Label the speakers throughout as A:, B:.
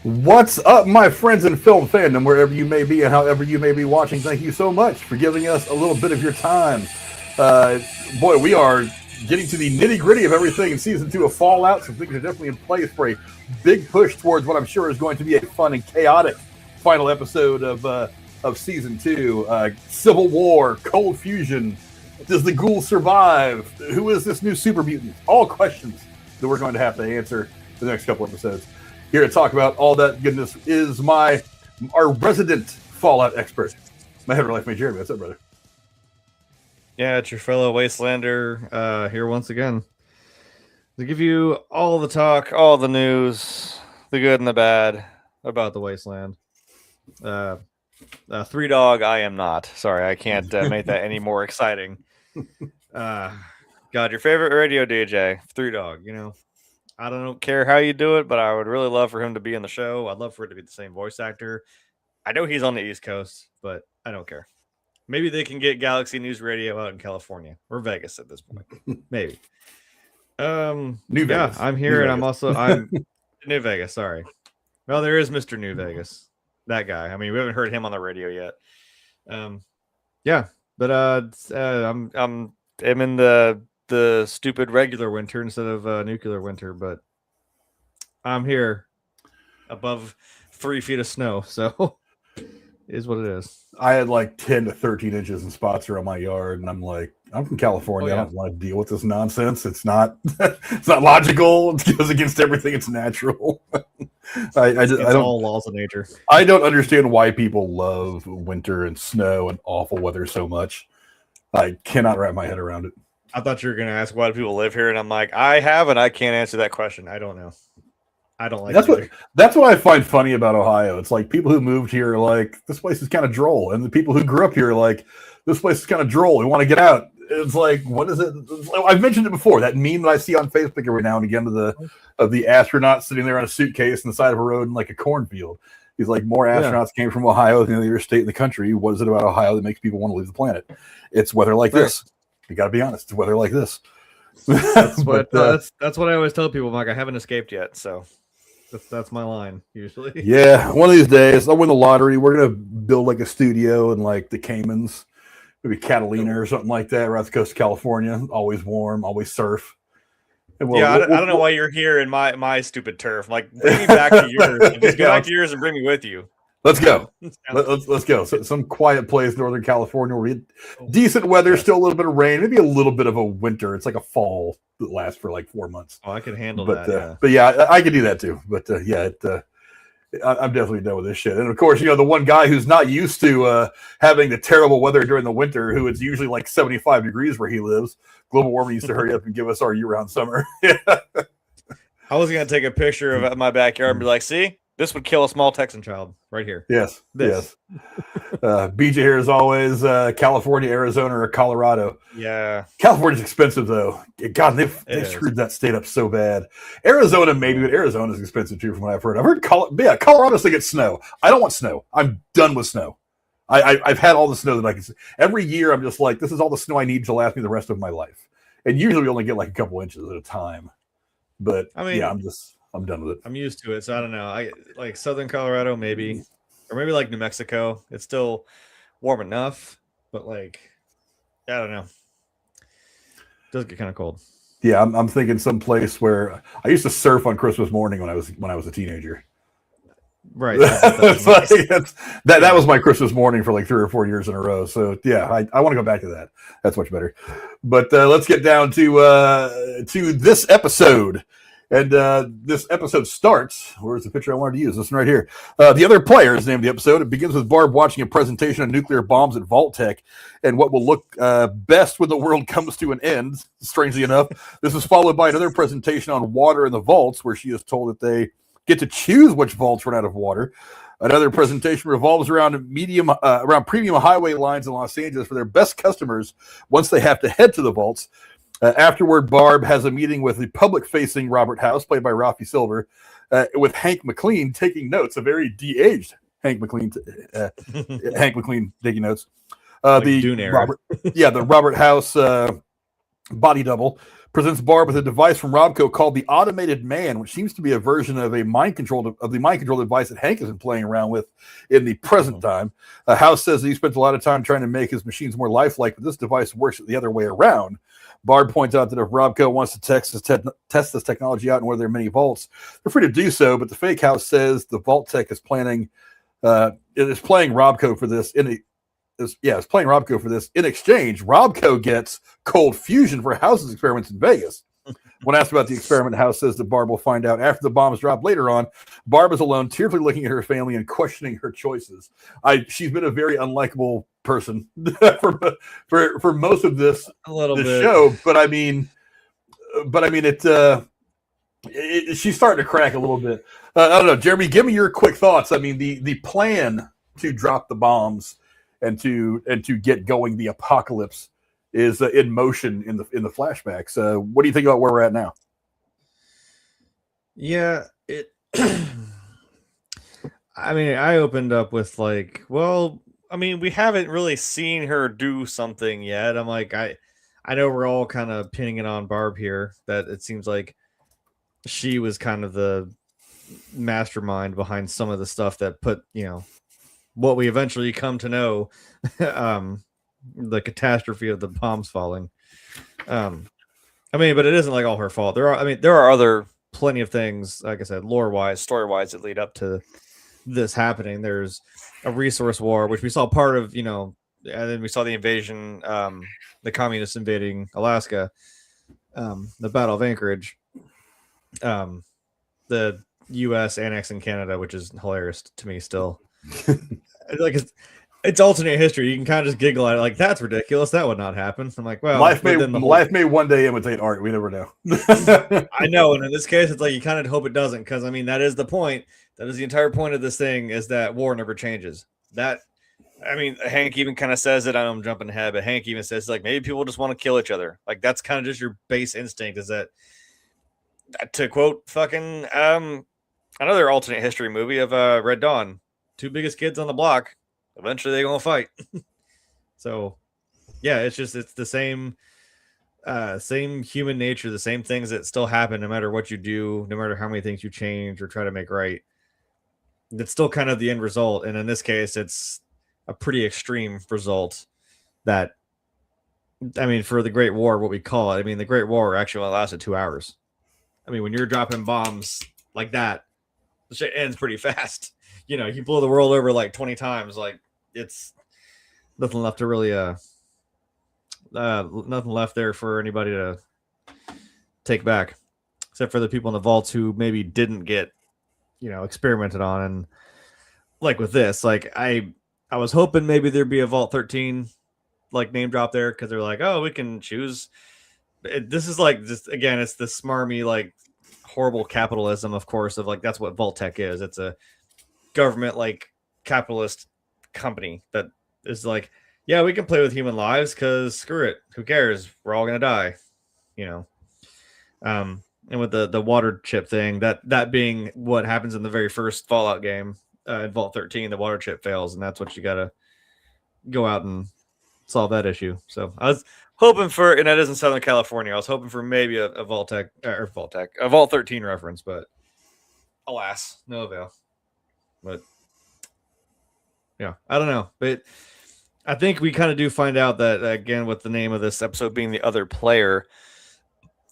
A: What's up, my friends in film fandom, wherever you may be and however you may be watching? Thank you so much for giving us a little bit of your time. Uh, Boy, we are getting to the nitty gritty of everything in season 2 of Fallout, so things are definitely in place for a big push towards what I'm sure is going to be a fun and chaotic final episode of season 2. Civil War, Cold Fusion. Does the ghoul survive? Who is this new super mutant? All questions that we're going to have to answer for the next couple episodes. Here to talk about all that goodness is our resident Fallout expert, my head of life mate Jeremy. What's up, brother?
B: Yeah, it's your fellow Wastelander here once again to give you all the talk, all the news, the good and the bad about the Wasteland. Three Dog, I am not. Sorry, I can't make that any more exciting. God, your favorite radio DJ, Three Dog, you know. I don't care how you do it, but I would really love for him to be in the show. I'd love for it to be the same voice actor. I know he's on the East Coast, but I don't care. Maybe they can get Galaxy News Radio out in California or Vegas at this point. Maybe.
A: New Vegas.
B: I'm here, and I'm New Vegas. Sorry. Well, there is Mr. New Vegas, that guy. I mean, we haven't heard him on the radio yet. I'm in the stupid regular winter instead of nuclear winter, but I'm here above 3 feet of snow, so it is what it is.
A: I had like 10 to 13 inches in spots around my yard, and I'm like, I'm from California. I don't want to deal with this nonsense. It's not it's not logical. It goes against everything. It's natural. I don't,
B: all laws of nature.
A: I don't understand why people love winter and snow and awful weather so much. I cannot wrap my head around it.
B: I thought you were going to ask why do people live here, and I'm like, I have, and I can't answer that question. I don't know. I don't like
A: that's what I find funny about Ohio. It's like people who moved here are like, this place is kind of droll, and the people who grew up here are like, this place is kind of droll. We want to get out. It's like, what is it? I've mentioned it before. That meme that I see on Facebook every now and again of the astronaut sitting there on a suitcase on the side of a road in like a cornfield. He's like, more astronauts came from Ohio than any other state in the country. What is it about Ohio that makes people want to leave the planet? It's weather like this. You got to be honest. It's weather like this.
B: That's what I always tell people. I'm like, I haven't escaped yet, so that's my line usually.
A: Yeah, one of these days I'll win the lottery. We're gonna build like a studio in like the Caymans, maybe Catalina or something like that, right off the coast of California. Always warm, always surf.
B: I don't know why you're here in my stupid turf. Like, bring me back to yours. Just go back to yours and bring me with you.
A: Let's go. Let's go. So, some quiet place, Northern California, where we get decent weather, still a little bit of rain, maybe a little bit of a winter. It's like a fall that lasts for like 4 months.
B: Oh, I can handle that.
A: But yeah, I can do that too. But I'm definitely done with this shit. And of course, you know, the one guy who's not used to having the terrible weather during the winter, who it's usually like 75 degrees where he lives. Global warming used to hurry up and give us our year-round summer.
B: I was gonna take a picture of my backyard and be like, see? This would kill a small Texan child right here.
A: Yes. BJ here as always, California, Arizona, or Colorado.
B: Yeah.
A: California's expensive though. God, they've screwed that state up so bad. Arizona maybe, but Arizona's expensive too from what I've heard. I've heard Colorado still gets snow. I don't want snow. I'm done with snow. I've had all the snow that I can see. Every year I'm just like, this is all the snow I need to last me the rest of my life. And usually we only get like a couple inches at a time. But I mean, yeah, I'm done with it.
B: I'm used to it, so I don't know. I like Southern Colorado, maybe, or maybe like New Mexico. It's still warm enough, but like, I don't know. It does get kind of cold.
A: Yeah, I'm thinking some place where I used to surf on Christmas morning when I was a teenager.
B: Right.
A: That was my Christmas morning for like 3 or 4 years in a row. So yeah, I want to go back to that. That's much better. But let's get down to this episode. And this episode starts, where's the picture I wanted to use? This one right here. The Other Player is the name of the episode. It begins with Barb watching a presentation on nuclear bombs at Vault-Tec and what will look best when the world comes to an end, strangely enough. This is followed by another presentation on water in the vaults, where she is told that they get to choose which vaults run out of water. Another presentation revolves around premium highway lines in Los Angeles for their best customers once they have to head to the vaults. Afterward, Barb has a meeting with the public-facing Robert House, played by Rafi Silver, with Hank McLean taking notes, a very de-aged Hank McLean taking notes.
B: Like the Dune era.
A: The Robert House body double, presents Barb with a device from Robco called the Automated Man, which seems to be a version of the mind control device that Hank has been playing around with in the present time. House says that he spent a lot of time trying to make his machines more lifelike, but this device works the other way around. Barb points out that if Robco wants to test this technology out in one of their many vaults, they're free to do so, but the fake House says the Vault Tech is playing Robco for this it's playing Robco for this. In exchange, Robco gets cold fusion for House's experiments in Vegas. When asked about the experiment, House says that Barb will find out after the bombs drop later on. Barb is alone, tearfully looking at her family and questioning her choices. She's been a very unlikable person for most of this show, but I mean, she's starting to crack a little bit. I don't know, Jeremy, give me your quick thoughts. I mean, the plan to drop the bombs and to get going the apocalypse is in motion in the flashbacks. What do you think about where we're at now?
B: Yeah, I mean, I opened up with like, well, I mean, we haven't really seen her do something yet. I'm like, I know we're all kind of pinning it on Barb here, that it seems like she was kind of the mastermind behind some of the stuff that put, what we eventually come to know, the catastrophe of the bombs falling. I mean, but it isn't like all her fault. There are other plenty of things, like I said, lore-wise, story-wise, that lead up to this happening. There's a resource war, which we saw part of, and then we saw the invasion, the communists invading Alaska, the Battle of Anchorage, the U.S. annexing Canada, which is hilarious to me still. Like it's alternate history. You can kind of just giggle at it, like that's ridiculous. That would not happen. I'm like, well,
A: life may one day imitate art. We never know.
B: I know, and in this case, it's like you kind of hope it doesn't, because I mean that is the point. That is the entire point of this thing, is that war never changes. That, I mean, Hank even kind of says it. I'm jumping ahead, but Hank even says like maybe people just want to kill each other. Like that's kind of just your base instinct. Is that, to quote fucking another alternate history movie of Red Dawn? Two biggest kids on the block, eventually they're gonna fight. So yeah, it's the same human nature, the same things that still happen no matter what you do, no matter how many things you change or try to make right. It's still kind of the end result, and in this case it's a pretty extreme result. That, I mean, for the Great War, what we call it, I mean, the Great War actually only lasted 2 hours. I mean, when you're dropping bombs like that, the shit ends pretty fast. You blow the world over like 20 times, like it's nothing left to really nothing left there for anybody to take back, except for the people in the vaults who maybe didn't get experimented on. And like with this, like I was hoping maybe there'd be a Vault 13 like name drop there, because they're like, oh, we can choose. This is like, just again, it's the smarmy like horrible capitalism, of course, of like that's what Vault Tech is. It's a government like capitalist company that is like, yeah, we can play with human lives because screw it, who cares, we're all gonna die. And with the water chip thing, that being what happens in the very first Fallout game, in Vault 13, the water chip fails, and that's what you gotta go out and solve that issue. So I was hoping for, and that is in Southern California, I was hoping for maybe a Vault 13 reference, but alas, no avail. But yeah, I don't know. But I think we kind of do find out that, again, with the name of this episode being The Other Player,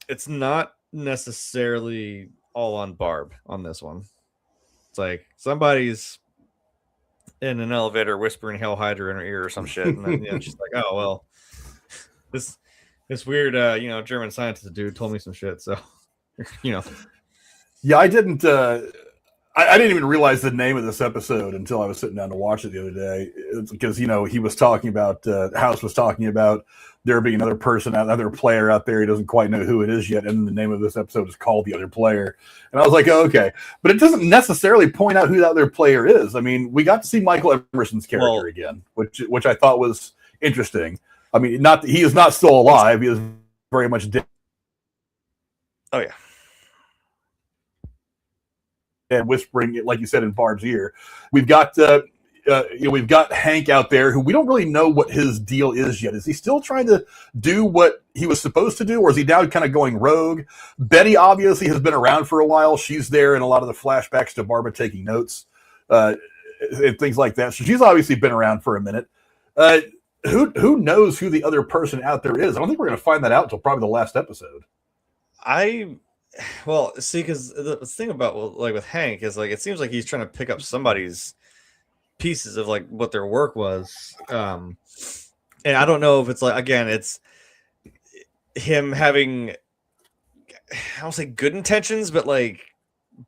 B: it's not necessarily all on Barb on this one. It's like somebody's in an elevator whispering Hail Hydra in her ear or some shit. And then she's like, oh, well, this weird, German scientist dude told me some shit. So, Yeah,
A: I didn't... I didn't even realize the name of this episode until I was sitting down to watch it the other day. It's because, he was talking about, House was talking about there being another player out there. He doesn't quite know who it is yet. And the name of this episode is called The Other Player. And I was like, oh, okay. But it doesn't necessarily point out who that other player is. I mean, we got to see Michael Emerson's character again, which I thought was interesting. I mean, he is not still alive. He is very much dead.
B: Oh, yeah.
A: And whispering it, like you said, in Barb's ear. We've got we've got Hank out there who we don't really know what his deal is yet. Is he still trying to do what he was supposed to do, or is he now kind of going rogue? Betty obviously has been around for a while. She's there in a lot of the flashbacks to Barbara taking notes and things like that. So she's obviously been around for a minute. Who knows who the other person out there is? I don't think we're going to find that out until probably the last episode.
B: Well, see, because the thing about like with Hank is like it seems like he's trying to pick up somebody's pieces of like what their work was, and I don't know if it's like again, it's him having I don't say good intentions, but like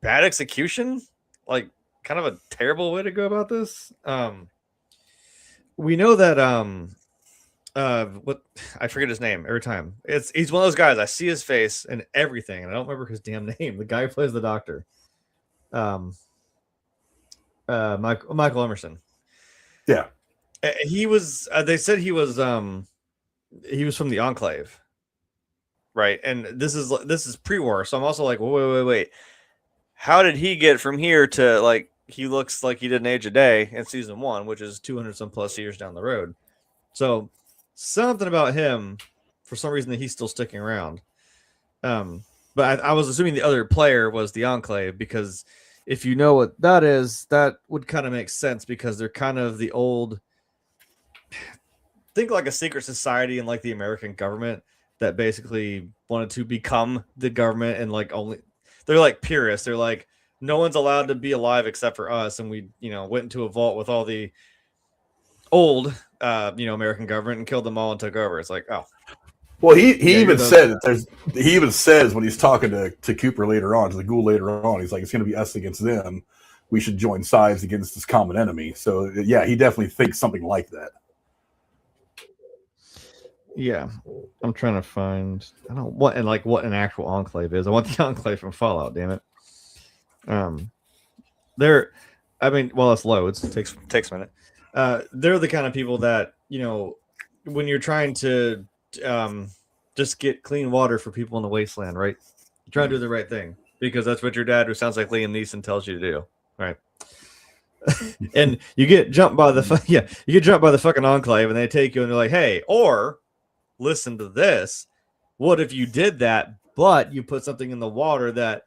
B: bad execution, like kind of a terrible way to go about this. We know that what I forget his name every time. He's one of those guys. I see his face and everything, and I don't remember his damn name. The guy who plays the doctor, Michael Emerson.
A: Yeah,
B: he was. They said he was from the Enclave, right? And this is pre-war, so I'm also like, wait. How did he get from here to like? He looks like he didn't age a day in season 1, which is 200 some plus years down the road. So something about him, for some reason, that he's still sticking around. But I was assuming the other player was the Enclave, because if you know what that is, that would kind of make sense, because they're kind of the old, think like a secret society in like the American government that basically wanted to become the government, and like they're like purists. They're like, no one's allowed to be alive except for us, and we went into a vault with all the old American government and killed them all and took over. It's like, oh,
A: well, he even said that he even says when he's talking to Cooper later on, to the Ghoul later on, he's like, it's going to be us against them. We should join sides against this common enemy. So yeah, he definitely thinks something like that.
B: Yeah, I'm trying to find what an actual Enclave is. I want the Enclave from Fallout, damn it. It's loads. It takes a minute. They're the kind of people that, when you're trying to just get clean water for people in the wasteland, right? You try to do the right thing, because that's what your dad, who sounds like Liam Neeson, tells you to do, right? And you get jumped by the fucking Enclave, and they take you and they're like, hey, or listen to this. What if you did that, but you put something in the water that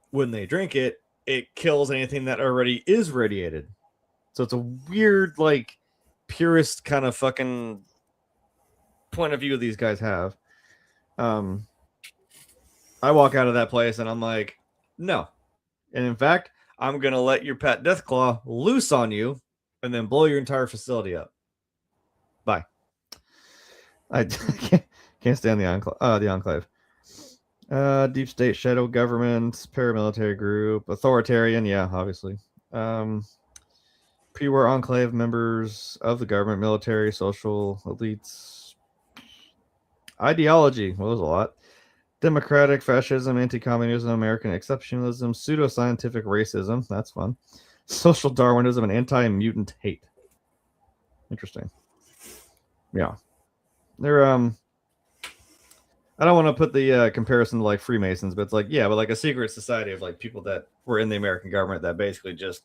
B: when they drink it, it kills anything that already is radiated? So it's a weird, like, purist kind of fucking point of view these guys have. I walk out of that place and I'm like, no. And in fact, I'm going to let your pet Deathclaw loose on you and then blow your entire facility up. Bye. I can't stand the Enclave. Deep state, shadow government, paramilitary group, authoritarian, yeah, obviously. Pre-war Enclave members of the government, military, social elites. Ideology, well, there's a lot. Democratic, fascism, anti-communism, American exceptionalism, pseudoscientific racism, that's fun. Social Darwinism, and anti-mutant hate. Interesting. Yeah. They're I don't want to put the comparison to like Freemasons, but it's like, yeah, but like a secret society of like people that were in the American government that basically just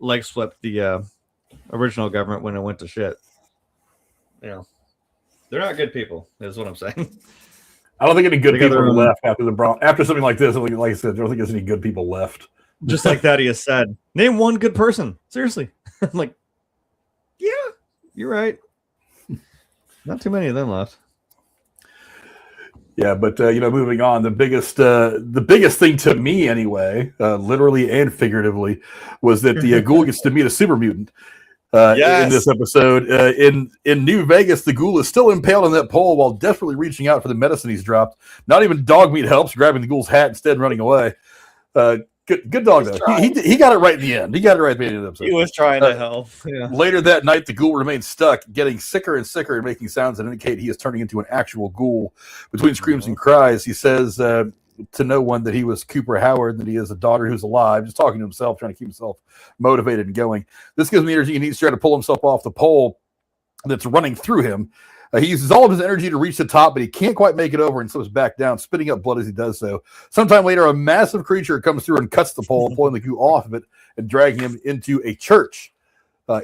B: like swept the original government when it went to shit. They're not good people, is what I'm saying.
A: I don't think any good people are left after something like this. Like I said, I don't think there's any good people left.
B: Just like Thaddeus said, name one good person. Seriously. I'm like, yeah, you're right. Not too many of them left.
A: Yeah, but moving on, the biggest thing to me anyway, literally and figuratively, was that the Ghoul gets to meet a super mutant. In this episode, in New Vegas, the Ghoul is still impaled on that pole while desperately reaching out for the medicine he's dropped. Not even dog meat helps, grabbing the Ghoul's hat instead and running away. Good dog though. He got it right in the end. He got it right at the end of the episode.
B: He was trying to help. Yeah.
A: Later that night, the Ghoul remains stuck, getting sicker and sicker and making sounds that indicate he is turning into an actual Ghoul. Between screams and cries, he says to no one that he was Cooper Howard, that he has a daughter who's alive, just talking to himself, trying to keep himself motivated and going. This gives him the energy he needs to try to pull himself off the pole that's running through him. He uses all of his energy to reach the top, but he can't quite make it over and slips back down, spitting up blood as he does so. Sometime later, a massive creature comes through and cuts the pole, pulling the Ghoul off of it and dragging him into a church.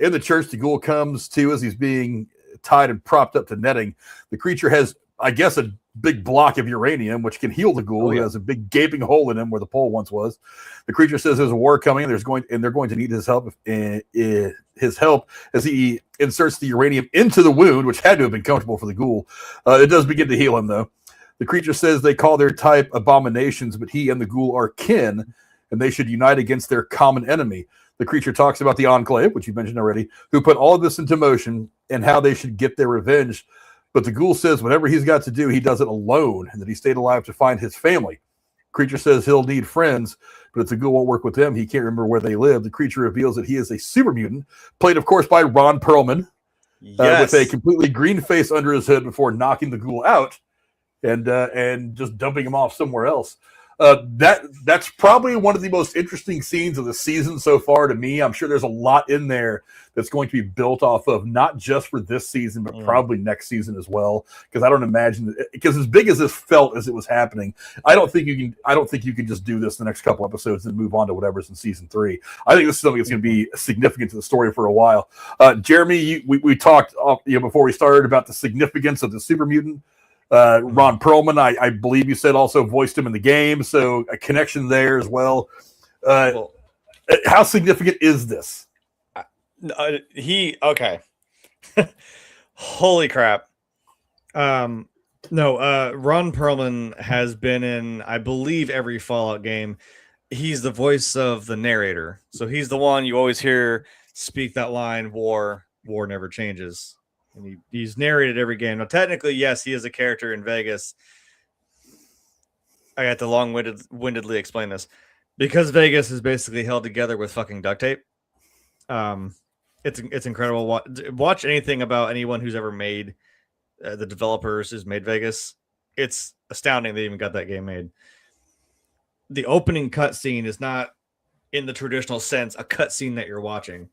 A: In the church, the ghoul comes to as he's being tied and propped up to netting. The creature has, I guess, a big block of uranium, which can heal the ghoul. He has a big gaping hole in him where the pole once was. The creature says there's a war coming, and they're going to need his help. His help as he inserts the uranium into the wound, which had to have been comfortable for the ghoul. It does begin to heal him, though. The creature says they call their type abominations, but he and the ghoul are kin, and they should unite against their common enemy. The creature talks about the Enclave, which you mentioned already, who put all of this into motion and how they should get their revenge. But the ghoul says whatever he's got to do, he does it alone, and that he stayed alive to find his family. Creature says he'll need friends, but if the ghoul won't work with them, he can't remember where they live. The creature reveals that he is a super mutant, played, of course, by Ron Perlman, with a completely green face under his hood before knocking the ghoul out and just dumping him off somewhere else. That's probably one of the most interesting scenes of the season so far to me. I'm sure there's a lot in there that's going to be built off of, not just for this season, but probably next season as well. Because I don't imagine, because as big as this felt as it was happening, I don't think you can just do this the next couple episodes and move on to whatever's in season 3. I think this is something that's going to be significant to the story for a while. Jeremy, we talked before we started about the significance of the super mutant. Ron Perlman, I believe you said, also voiced him in the game, so a connection there as well. How significant is this?
B: Okay. Holy crap. Ron Perlman has been in, I believe, every Fallout game. He's the voice of the narrator. So he's the one you always hear speak that line, war never changes. And he's narrated every game. Now, technically, yes, he is a character in Vegas. I got to long-windedly explain this. Because Vegas is basically held together with fucking duct tape. It's incredible. Watch anything about anyone who's ever made, the developers who's made Vegas. It's astounding they even got that game made. The opening cutscene is not, in the traditional sense, a cutscene that you're watching.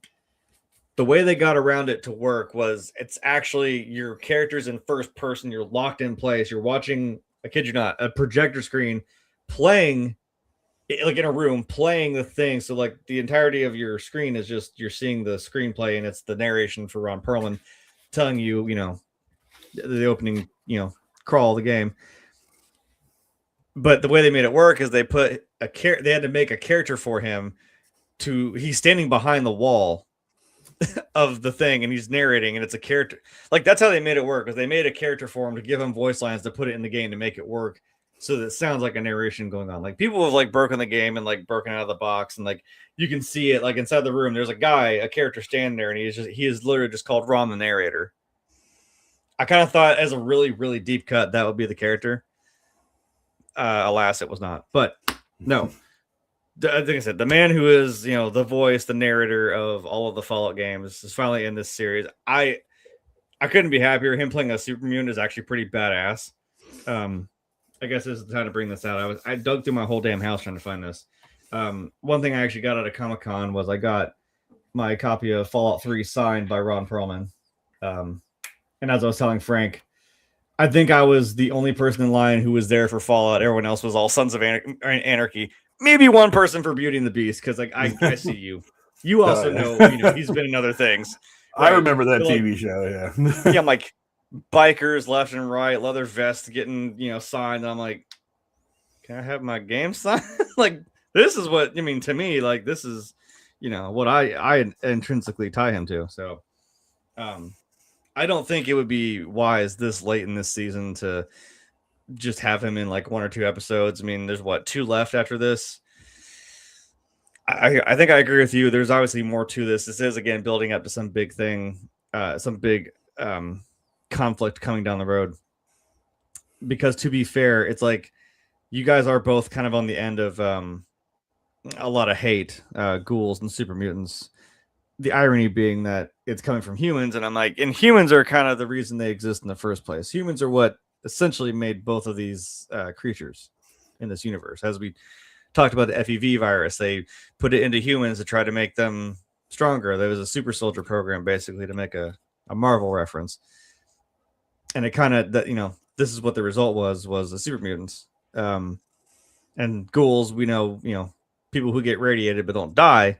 B: The way they got around it to work was it's actually your character's in first person. You're locked in place. You're watching, I kid you not, a projector screen playing, like in a room, playing the thing. So like the entirety of your screen is just, you're seeing the screenplay, and it's the narration for Ron Perlman telling you, the opening, crawl of the game. But the way they made it work is they put they had to make a character for him he's standing behind the wall of the thing, and he's narrating, and it's a character. Like, that's how they made it work, because they made a character for him to give him voice lines to put it in the game to make it work, so that it sounds like a narration going on. Like, people have like broken the game and like broken out of the box, and like you can see it like inside the room. There's a character standing there, and he is literally just called Ron the narrator. I kind of thought, as a really, really deep cut, that would be the character. Alas, it was not. But no. Like I said, the man who is, the voice, the narrator of all of the Fallout games is finally in this series. I couldn't be happier. Him playing a super mutant is actually pretty badass. I guess this is the time to bring this out. I dug through my whole damn house trying to find this. One thing I actually got out of Comic-Con was I got my copy of Fallout 3 signed by Ron Perlman. And as I was telling Frank, I think I was the only person in line who was there for Fallout. Everyone else was all Sons of Anarchy. Maybe one person for Beauty and the Beast, because like I see you. You also know, he's been in other things.
A: Right? I remember that TV show. Yeah,
B: yeah. I'm like bikers left and right, leather vests getting signed. And I'm like, can I have my game signed? Like, this is what to me. Like, this is what I intrinsically tie him to. So, I don't think it would be wise this late in this season to just have him in like 1 or 2 episodes. I mean, there's 2 left after this. I think I agree with you. There's obviously more to this. This is, again, building up to some big thing, some big conflict coming down the road. Because to be fair, it's like you guys are both kind of on the end of a lot of hate, ghouls and super mutants. The irony being that it's coming from humans, and I'm like, and humans are kind of the reason they exist in the first place. Humans are what essentially made both of these creatures in this universe. As we talked about the FEV virus, they put it into humans to try to make them stronger. There was a super soldier program, basically, to make a Marvel reference. And it kind of, this is what the result was the super mutants. And ghouls, we know, people who get radiated but don't die.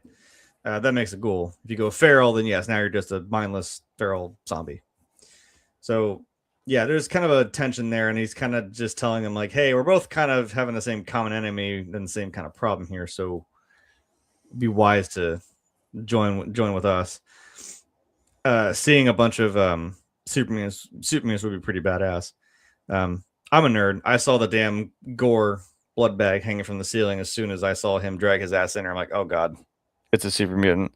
B: that makes it cool. If you go feral, then yes, now you're just a mindless feral zombie. So yeah, there's kind of a tension there, and he's kind of just telling him like, hey, we're both kind of having the same common enemy and the same kind of problem here, so be wise to join with us. Seeing a bunch of supermutants would be pretty badass. I'm a nerd. I saw the damn gore blood bag hanging from the ceiling as soon as I saw him drag his ass in there. I'm like, oh god, it's a super mutant.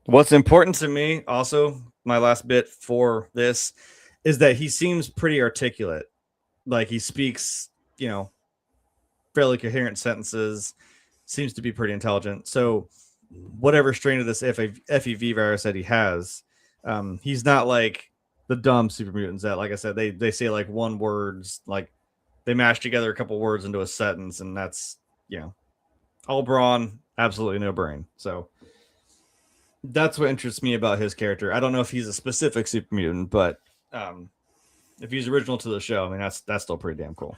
B: What's important to me, also, my last bit for this, is that he seems pretty articulate. Like, he speaks, fairly coherent sentences, seems to be pretty intelligent. So whatever strain of this FEV virus that he has, he's not like the dumb super mutants that, like I said, they say like one words, like they mash together a couple words into a sentence, and that's, all brawn, absolutely no brain. So that's what interests me about his character. I don't know if he's a specific super mutant, but if he's original to the show, I mean, that's still pretty damn cool.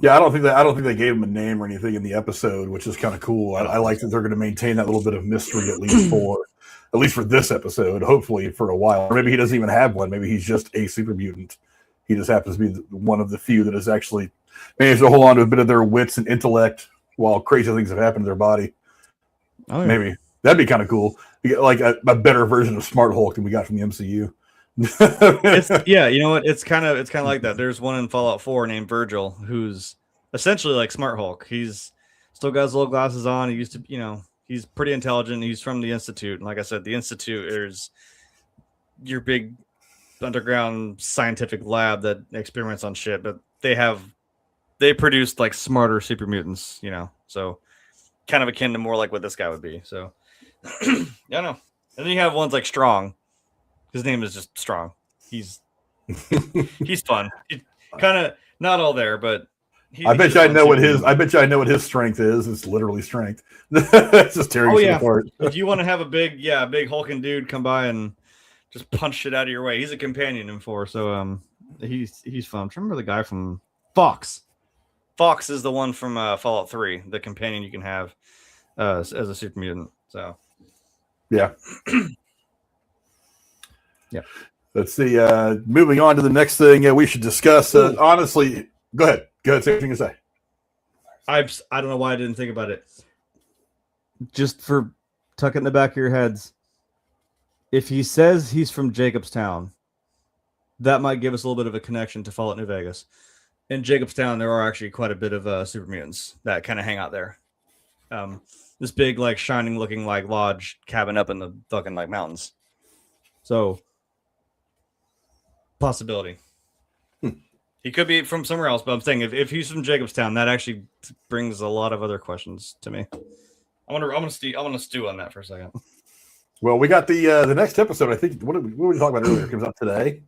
A: Yeah, I don't think they gave him a name or anything in the episode, which is kind of cool. I like that they're going to maintain that little bit of mystery at least for this episode. Hopefully for a while, or maybe he doesn't even have one. Maybe he's just a super mutant. He just happens to be one of the few that has actually managed to hold on to a bit of their wits and intellect while crazy things have happened to their body. Oh, yeah. Maybe that'd be kind of cool. You get like a better version of Smart Hulk than we got from the MCU.
B: Yeah, you know what? It's kind of like that. There's one in Fallout 4 named Virgil, who's essentially like Smart Hulk. He's still got his little glasses on. He used to, he's pretty intelligent. He's from the Institute, and like I said, the Institute is your big underground scientific lab that experiments on shit. But they produced like smarter super mutants, so kind of akin to more like what this guy would be. So I don't know. And then you have ones like Strong. His name is just Strong. He's fun. Kind of not all there, but
A: I bet you I know what his strength is. It's literally strength. It's just tearing shit apart.
B: If you want to have a big hulking dude come by and just punch shit out of your way, he's a companion in 4. So he's fun. I remember the guy from Fox. Fox is the one from Fallout 3, the companion you can have as a super mutant. So
A: yeah.
B: Yeah.
A: Let's see. Moving on to the next thing we should discuss. Honestly, go ahead. Say what you can say.
B: I don't know why I didn't think about it. Just for tuck it in the back of your heads. If he says he's from Jacobstown, that might give us a little bit of a connection to Fallout New Vegas. In Jacobstown, there are actually quite a bit of super mutants that kind of hang out there. This big, like, shining looking like lodge cabin up in the fucking like mountains. So possibility. He could be from somewhere else, but I'm saying if he's from Jacobstown, that actually brings a lot of other questions to me. I'm gonna stew on that for a second.
A: Well, we got the next episode. I think what were we talking about earlier? It comes out today.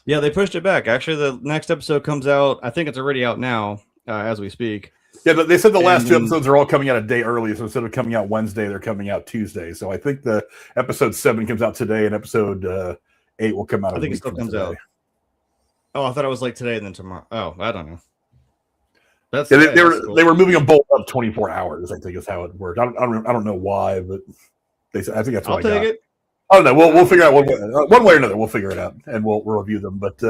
B: Yeah, they pushed it back. Actually, the next episode comes out. I think it's already out now as we speak.
A: Yeah, but they said the last 2 episodes are all coming out a day early. So instead of coming out Wednesday, they're coming out Tuesday. So I think the episode 7 comes out today, and episode 8 will come out.
B: I think it still comes out. Oh, I thought it was like today and then tomorrow. Oh, I don't know. That's
A: they were moving them both up 24 hours. I think is how it worked. I don't know why, but I think that's what I got.
B: It.
A: I don't know. We'll figure out one way or another. We'll figure it out and we'll review them. But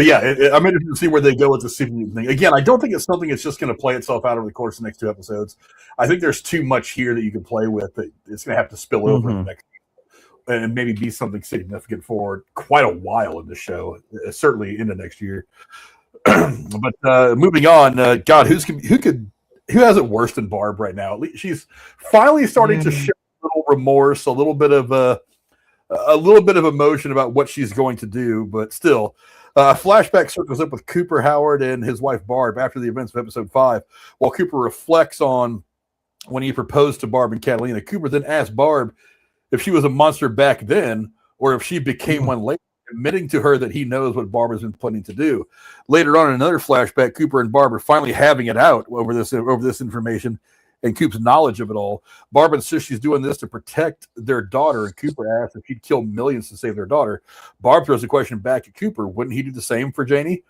A: yeah, I'm interested to see where they go with the super mutant thing. Again, I don't think it's something that's just going to play itself out over the course of the next 2 episodes. I think there's too much here that you can play with that it's going to have to spill over in the next. And maybe be something significant for quite a while in the show, certainly into next year. But moving on, God, who has it worse than Barb right now? At least she's finally starting to show a little remorse, a little bit of emotion about what she's going to do. But still, flashback circles up with Cooper Howard and his wife Barb after the events of episode 5, while Cooper reflects on when he proposed to Barb and Catalina. Cooper then asks Barb if she was a monster back then, or if she became one later, admitting to her that he knows what Barb has been planning to do. Later on in another flashback, Cooper and Barb are finally having it out over this information and Coop's knowledge of it all. Barb insists she's doing this to protect their daughter, and Cooper asks if he'd kill millions to save their daughter. Barb throws a question back at Cooper. Wouldn't he do the same for Janie?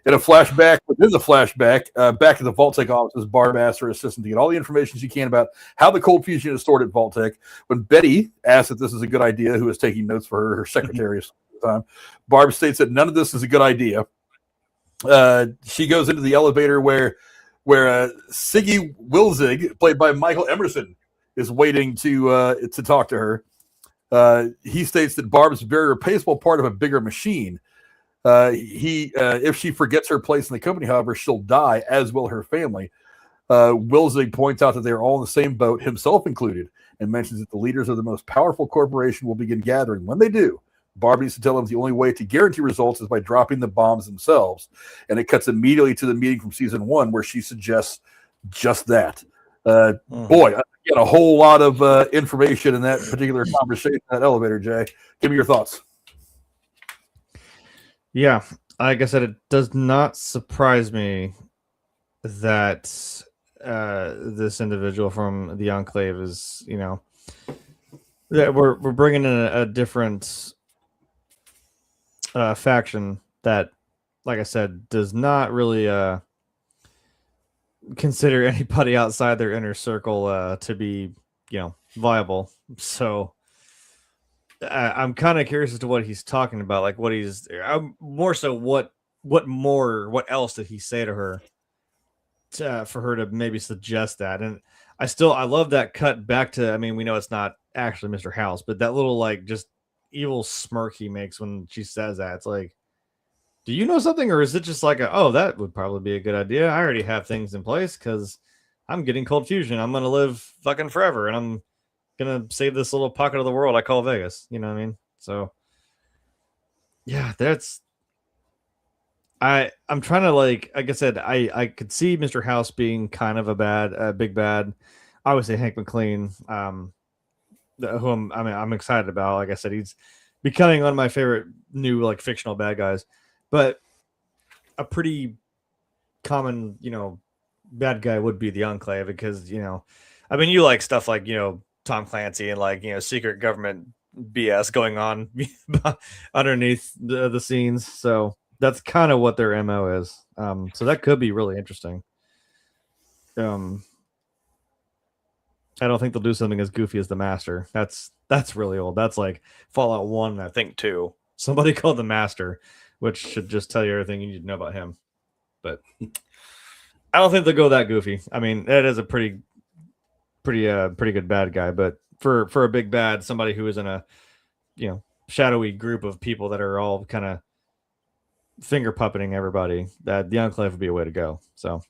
A: In a flashback, within the flashback, back at the Vault-Tec offices, Barb asks her assistant to get all the information she can about how the cold fusion is stored at Vault-Tec. When Betty asks if this is a good idea, who is taking notes for her secretary at the time, Barb states that none of this is a good idea. She goes into the elevator where Siggy Wilzig, played by Michael Emerson, is waiting to talk to her. He states that Barb is a very replaceable part of a bigger machine. If she forgets her place in the company, however, she'll die, as will her family. Wilzig points out that they are all in the same boat, himself included, and mentions that the leaders of the most powerful corporation will begin gathering. When they do, Barb needs to tell them the only way to guarantee results is by dropping the bombs themselves. And it cuts immediately to the meeting from season 1 where she suggests just that. Boy, I got a whole lot of information in that particular conversation in that elevator, Jay. Give me your thoughts.
B: Yeah, like I said, it does not surprise me that this individual from the Enclave is, that we're bringing in a different faction that, like I said, does not really consider anybody outside their inner circle to be, viable. So I'm kind of curious as to what he's talking about, like what he's more so what else did he say to her for her to maybe suggest that. And I love that cut back to, we know it's not actually Mr. House, but that little like just evil smirk he makes when she says that. It's like, do you know something, or is it just like that would probably be a good idea? I already have things in place because I'm getting cold fusion. I'm gonna live fucking forever, and I'm gonna save this little pocket of the world I call Vegas. You know what I mean? So yeah, I'm trying to, like I said, I could see Mr. House being kind of a big bad. I would say Hank McLean, who I'm excited about. Like I said, he's becoming one of my favorite new like fictional bad guys, but a pretty common, bad guy would be the Enclave because, you like stuff like, Tom Clancy and like, secret government BS going on underneath the scenes. So that's kind of what their MO is. So that could be really interesting. I don't think they'll do something as goofy as the Master. That's really old. That's like Fallout 1, I think 2. Somebody called the Master, which should just tell you everything you need to know about him. But I don't think they'll go that goofy. That is a pretty good bad guy, but for a big bad, somebody who is in a shadowy group of people that are all kind of finger puppeting everybody, that the Enclave would be a way to go. So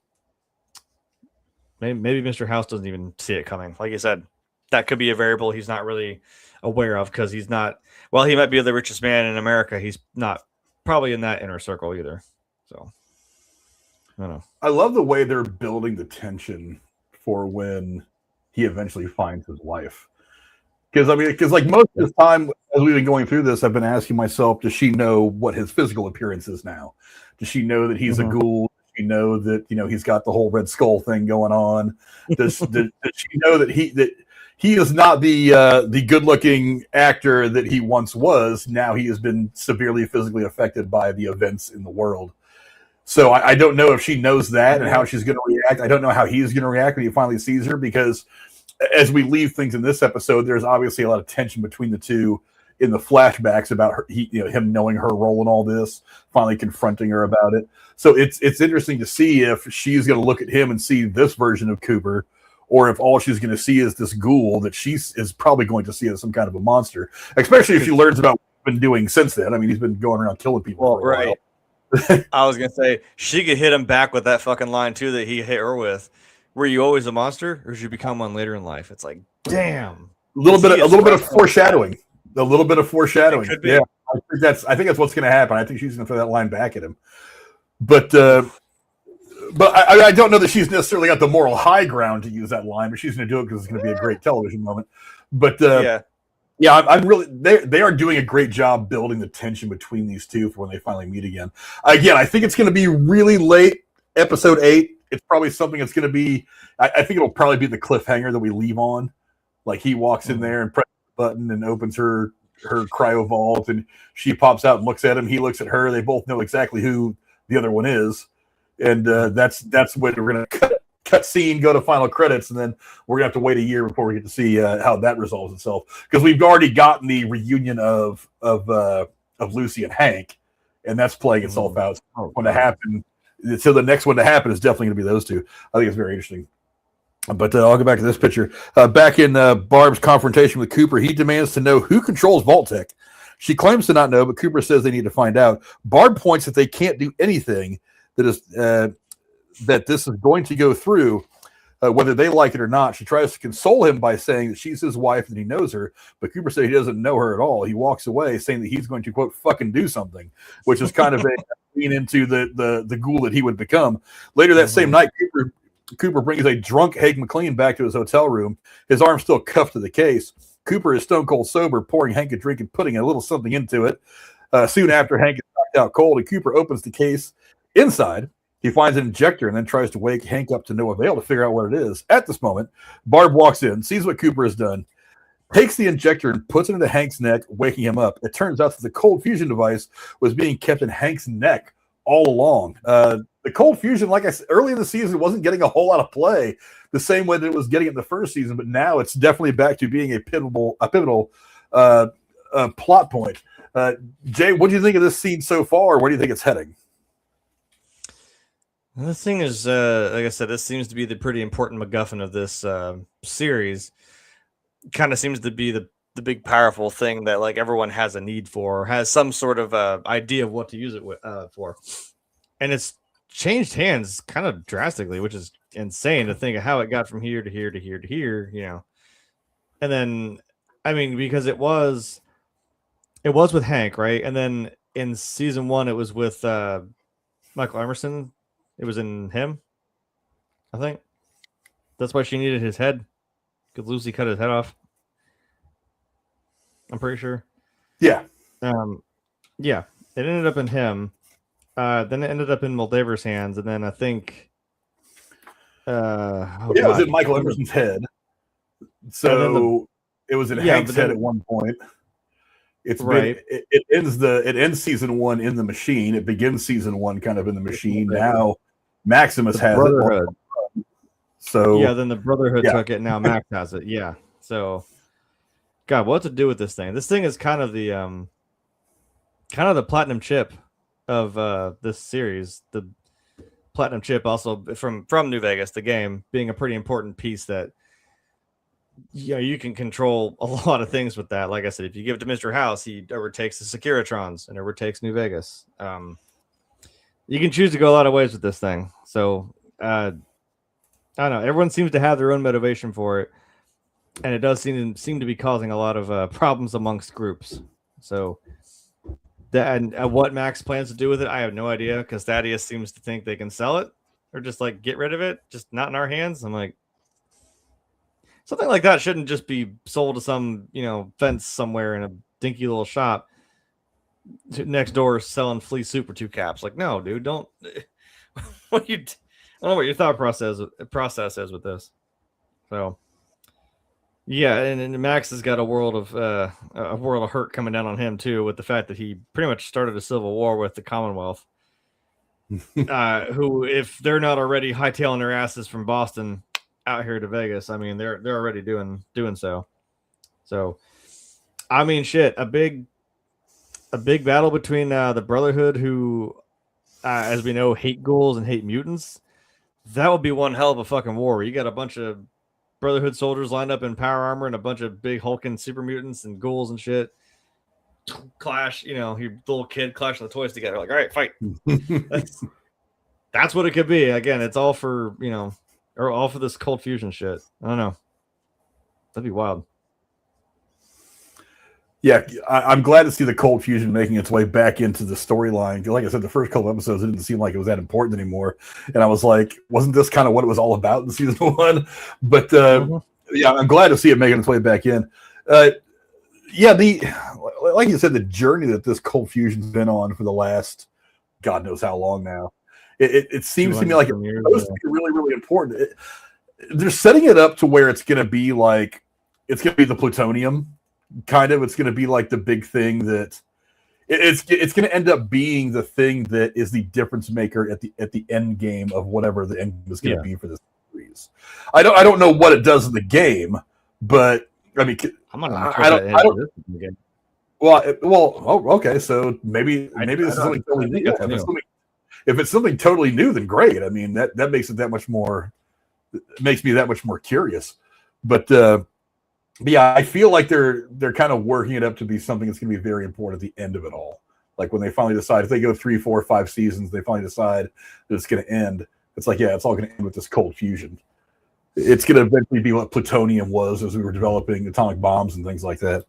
B: maybe Mr. House doesn't even see it coming. Like you said, that could be a variable he's not really aware of because he's not. Well, he might be the richest man in America. He's not probably in that inner circle either. So I don't know.
A: I love the way they're building the tension for when he eventually finds his wife. Because like most of the time as we've been going through this, I've been asking myself, does she know what his physical appearance is now? Does she know that he's a ghoul? Does she know that he's got the whole Red Skull thing going on? Does she know that he is not the good-looking actor that he once was? Now he has been severely physically affected by the events in the world. So I don't know if she knows that and how she's going to react. I don't know how he's going to react when he finally sees her, because as we leave things in this episode, there's obviously a lot of tension between the two in the flashbacks about her, him knowing her role in all this, finally confronting her about it. So it's interesting to see if she's going to look at him and see this version of Cooper, or if all she's going to see is this ghoul that she is probably going to see as some kind of a monster, especially if she learns about what he's been doing since then. He's been going around killing people.
B: Well, right. I was going to say, she could hit him back with that fucking line, too, that he hit her with. Were you always a monster, or did you become one later in life? It's like, damn.
A: A little bit of foreshadowing. A little bit of foreshadowing. Yeah, I think that's what's going to happen. I think she's going to throw that line back at him. But I don't know that she's necessarily got the moral high ground to use that line, but she's going to do it because it's going to be a great television moment. But I'm really they are doing a great job building the tension between these two for when they finally meet again. Again, I think it's going to be really late, episode 8. It's probably something that's going to be. I think it'll probably be the cliffhanger that we leave on. Like he walks in there and presses the button and opens her cryo vault, and she pops out and looks at him. He looks at her. They both know exactly who the other one is, and that's when we're going to cut scene, go to final credits, and then we're going to have to wait a year before we get to see how that resolves itself, because we've already gotten the reunion of Lucy and Hank, and that's playing itself out. When to happen, so the next one to happen is definitely going to be those two. I think it's very interesting. But I'll go back to this picture. Back in Barb's confrontation with Cooper, he demands to know who controls Vault-Tec. She claims to not know, but Cooper says they need to find out. Barb points that they can't do anything that this is going to go through, whether they like it or not. She tries to console him by saying that she's his wife and he knows her, but Cooper says he doesn't know her at all. He walks away saying that he's going to, quote, fucking do something, which is kind of a lean into the ghoul that he would become. Later that same night, Cooper brings a drunk Hank McLean back to his hotel room, his arm still cuffed to the case. Cooper is stone cold sober, pouring Hank a drink and putting a little something into it. Soon after, Hank is knocked out cold, and Cooper opens the case. Inside, he finds an injector and then tries to wake Hank up to no avail to figure out what it is. At this moment, Barb walks in, sees what Cooper has done, takes the injector and puts it into Hank's neck, waking him up. It turns out that the cold fusion device was being kept in Hank's neck all along. The cold fusion, like I said, early in the season, wasn't getting a whole lot of play the same way that it was getting it in the first season, but now it's definitely back to being a pivotal plot point. Jay, what do you think of this scene so far? Where do you think it's heading?
B: This thing is, like I said, this seems to be the pretty important MacGuffin of this series. Kind of seems to be the big powerful thing that like everyone has a need for, or has some sort of idea of what to use it for, and it's changed hands kind of drastically, which is insane to think of how it got from here to here to here to here, and then I mean, because it was with Hank, right? And then in season 1 it was with Michael Emerson. It was in him, I think. That's why she needed his head, because Lucy cut his head off, I'm pretty sure.
A: Yeah.
B: Yeah. It ended up in him. Then it ended up in Moldaver's hands, and then I think
A: it was in Michael Emerson's head. So it was in Hank's head at one point. It's right. It ends season 1 in the machine. It begins season 1 kind of in the machine. Now Maximus has it. So
B: yeah, then the Brotherhood took it. Now Max has it. Yeah. So God, what to do with this thing? This thing is kind of the platinum chip of this series. The platinum chip also from New Vegas, the game, being a pretty important piece that you can control a lot of things with that. Like I said, if you give it to Mr. House, he overtakes the Securitrons and overtakes New Vegas. You can choose to go a lot of ways with this thing. So I don't know. Everyone seems to have their own motivation for it, and it does seem to be causing a lot of problems amongst groups. So that and what Max plans to do with it, I have no idea, because Thaddeus seems to think they can sell it or just like get rid of it, just not in our hands. I'm like, something like that shouldn't just be sold to some, fence somewhere in a dinky little shop next door selling flea soup for 2 caps. Like, no, dude, don't. I don't know what your thought process is with this. So, yeah, and Max has got a world of hurt coming down on him too, with the fact that he pretty much started a civil war with the Commonwealth, who, if they're not already hightailing their asses from Boston out here to Vegas, I mean, they're already doing so. So, I mean, shit, a big battle between the Brotherhood, who, as we know, hate ghouls and hate mutants. That would be one hell of a fucking war, where you got a bunch of Brotherhood soldiers lined up in power armor and a bunch of big hulking super mutants and ghouls and shit clash. Your little kid clashing the toys together. Like, all right, fight. That's what it could be. Again, it's all for or all for this cold fusion shit. I don't know. That'd be wild.
A: Yeah, I'm glad to see the cold fusion making its way back into the storyline. Like I said, the first couple episodes, it didn't seem like it was that important anymore. And I was like, wasn't this kind of what it was all about in season 1? But yeah, I'm glad to see it making its way back in. Like you said, the journey that this cold fusion's been on for the last God knows how long now. It seems to me like it's supposed to be really, really important. They're setting it up to where it's going to be like, it's going to be the plutonium. Kind of, it's going to be like the big thing that it's going to end up being the thing that is the difference maker at the end game of whatever the end game is going to be for this series. I don't know what it does in the game, but I mean,
B: I'm not even sure I don't.
A: Okay. So maybe this is something totally new. If it's something totally new, then great. I mean, that makes it that much more. It makes me that much more curious. But yeah, I feel like they're kind of working it up to be something that's going to be very important at the end of it all. Like when they finally decide, if they go 3, 4, 5 seasons, they finally decide that it's going to end. It's like, yeah, it's all going to end with this cold fusion. It's going to eventually be what plutonium was as we were developing atomic bombs and things like that.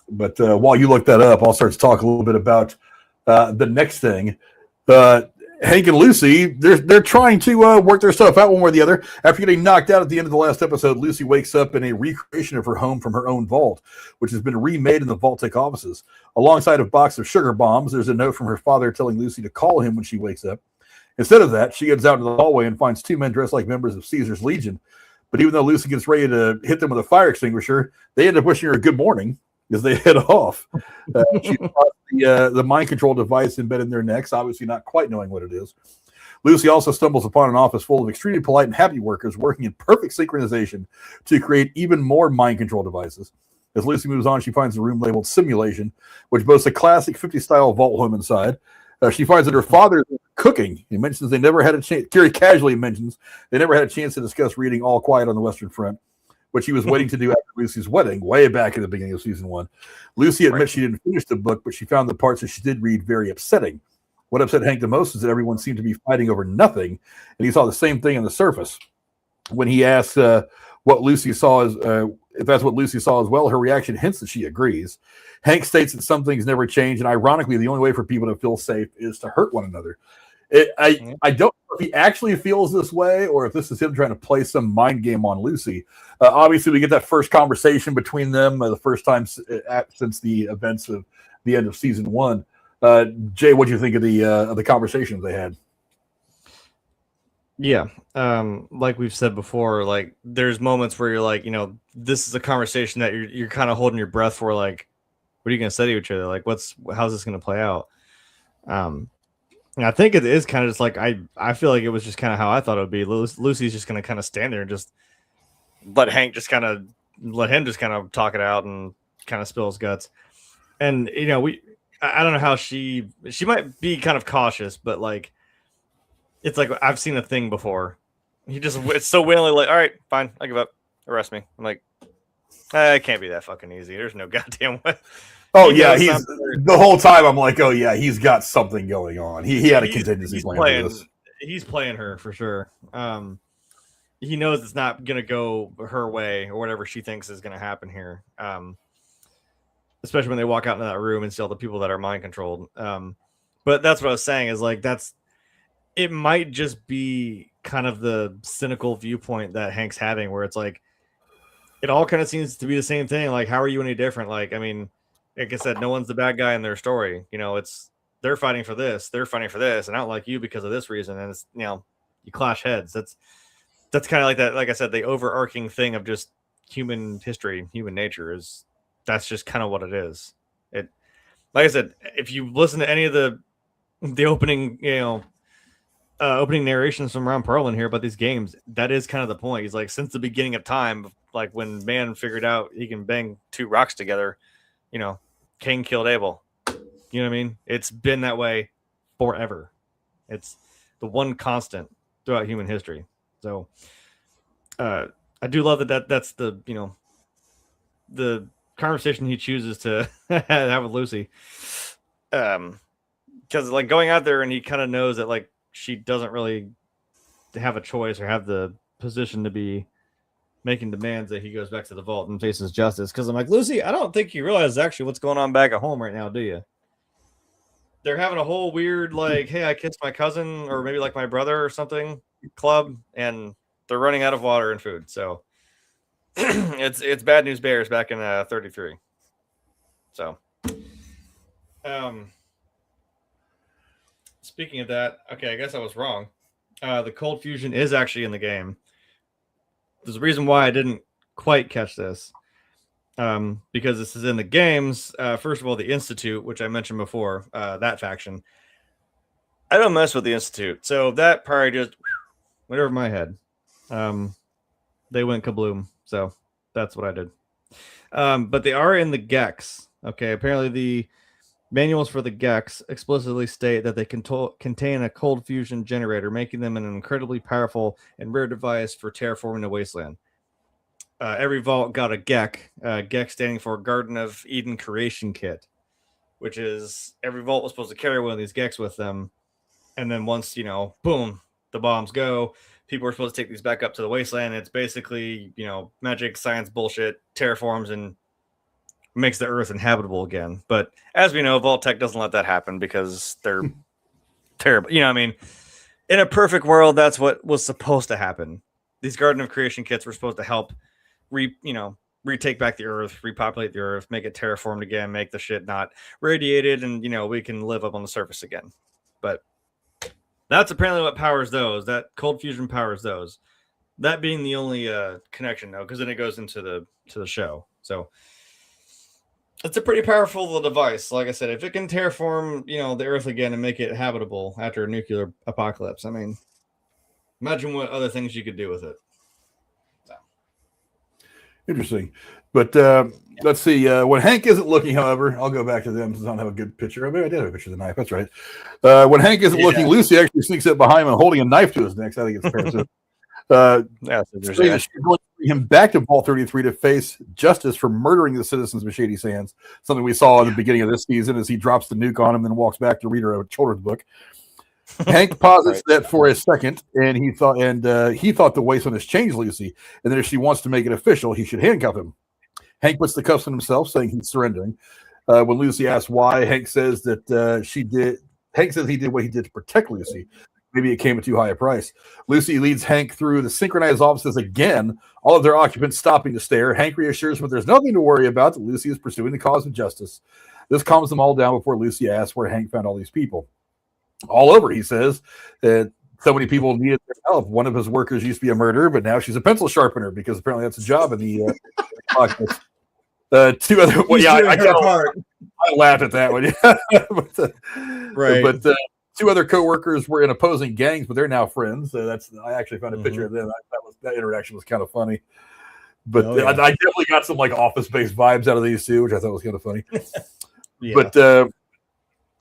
A: But while you look that up, I'll start to talk a little bit about the next thing. Hank and Lucy, they're trying to work their stuff out one way or the other. After getting knocked out at the end of the last episode, Lucy wakes up in a recreation of her home from her own vault, which has been remade in the Vault-Tec offices. Alongside a box of sugar bombs, there's a note from her father telling Lucy to call him when she wakes up. Instead of that, she heads out into the hallway and finds 2 men dressed like members of Caesar's Legion. But even though Lucy gets ready to hit them with a fire extinguisher, they end up wishing her a good morning as they head off. She the mind control device embedded in their necks, obviously not quite knowing what it is. Lucy also stumbles upon an office full of extremely polite and happy workers working in perfect synchronization to create even more mind control devices. As Lucy moves on, she finds a room labeled Simulation, which boasts a classic 50s style vault home inside. She finds that her father is cooking. He mentions they never had a chance. Carrie casually mentions they never had a chance to discuss reading All Quiet on the Western Front, which he was waiting to do after Lucy's wedding, way back in the beginning of season 1. Lucy admits she didn't finish the book, but she found the parts that she did read very upsetting. What upset Hank the most is that everyone seemed to be fighting over nothing, and he saw the same thing on the surface. When he asks what Lucy saw as if that's what Lucy saw as well, her reaction hints that she agrees. Hank states that some things never change, and ironically, the only way for people to feel safe is to hurt one another. I don't know if he actually feels this way or if this is him trying to play some mind game on Lucy. Obviously, we get that first conversation between them the first time since the events of the end of season 1. Jay, what do you think of the conversations they had?
B: Yeah, like we've said before, like there's moments where you're like, this is a conversation that you're kind of holding your breath for, like, what are you going to say to each other? Like, how's this going to play out? And I think it is kind of just like I feel like it was just kind of how I thought it would be. Lucy's just going to kind of stand there and just let him just kind of talk it out and kind of spill his guts. And I don't know how she might be kind of cautious, but like it's like I've seen a thing before. It's so willingly like, all right, fine, I give up. Arrest me. I'm like, it can't be that fucking easy. There's no goddamn way.
A: Oh yeah, he's the whole time. I'm like, oh yeah, he's got something going on. He had a contingency plan for this.
B: He's playing her for sure. He knows it's not gonna go her way or whatever she thinks is gonna happen here. Especially when they walk out into that room and see all the people that are mind controlled. But that's what I was saying is like it might just be kind of the cynical viewpoint that Hank's having, where it's like it all kind of seems to be the same thing. Like, how are you any different? Like, I mean, like I said, no one's the bad guy in their story. It's they're fighting for this, and I don't like you because of this reason. And it's you clash heads. That's kind of like that. Like I said, the overarching thing of just human history, human nature is that's just kind of what it is. It, like I said, if you listen to any of the opening, opening narrations from Ron Perlman here about these games, that is kind of the point. He's like, since the beginning of time, like when man figured out he can bang 2 rocks together, Cain killed Abel. You know what I mean? It's been that way forever. It's the one constant throughout human history. So I do love that's the the conversation he chooses to have with Lucy. Because like going out there and he kind of knows that like she doesn't really have a choice or have the position to be making demands that he goes back to the vault and faces justice. Because I'm like, Lucy, I don't think you realize actually what's going on back at home right now, do you? They're having a whole weird like, hey, I kissed my cousin or maybe like my brother or something club, and they're running out of water and food. So it's bad news bears back in 33. So speaking of that, okay, I guess I was wrong. The cold fusion is actually in the game. There's a reason why I didn't quite catch this. because this is in the games. First of all, the Institute, which I mentioned before, that faction. I don't mess with the Institute, so that probably just went over my head. They went kabloom, so that's what I did. But they are in the Gex. Okay, apparently the manuals for the Gex explicitly state that they contain a cold fusion generator, making them an incredibly powerful and rare device for terraforming the wasteland. Every vault got a GEC, GEC standing for Garden of Eden Creation Kit, which is every vault was supposed to carry one of these GECs with them. And then once, boom, the bombs go, people are supposed to take these back up to the wasteland. It's basically, magic, science bullshit, terraforms, and makes the earth inhabitable again. But as we know, Vault-Tec doesn't let that happen because they're terrible. In a perfect world, that's what was supposed to happen. These Garden of Creation kits were supposed to help retake back the earth, repopulate the earth, make it terraformed again, make the shit not radiated, and we can live up on the surface again. But that's apparently what powers those. That cold fusion powers those. That being the only connection, though, because then it goes into the show. So it's a pretty powerful little device. Like I said, if it can terraform, the Earth again and make it habitable after a nuclear apocalypse, I mean, imagine what other things you could do with it. So.
A: Interesting. But let's see. When Hank isn't looking, however, I'll go back to them since I don't have a good picture. Maybe I did have a picture of the knife. That's right. When Hank isn't looking, Lucy actually sneaks up behind him and holding a knife to his neck. I think it's fair to she's going to bring him back to Vault 33 to face justice for murdering the citizens of Shady Sands. Something we saw at the beginning of this season as he drops the nuke on him and then walks back to read her a children's book. Hank posits that for a second, and he thought the wasteland has changed Lucy, and that if she wants to make it official, he should handcuff him. Hank puts the cuffs on himself, saying he's surrendering. When Lucy asks why, Hank says that Hank says he did what he did to protect Lucy. Maybe it came at too high a price. Lucy leads Hank through the synchronized offices again, all of their occupants stopping to stare. Hank reassures them there's nothing to worry about, that Lucy is pursuing the cause of justice. This calms them all down before Lucy asks where Hank found all these people. All over, he says, that so many people needed their help. One of his workers used to be a murderer, but now she's a pencil sharpener because apparently that's a job in the two other. Well, yeah, I laughed at that one.
B: Right.
A: But two other co-workers were in opposing gangs, but they're now friends. So I actually found a picture of them. That interaction was kind of funny. But I definitely got some like office-based vibes out of these two, which I thought was kind of funny. Yeah. But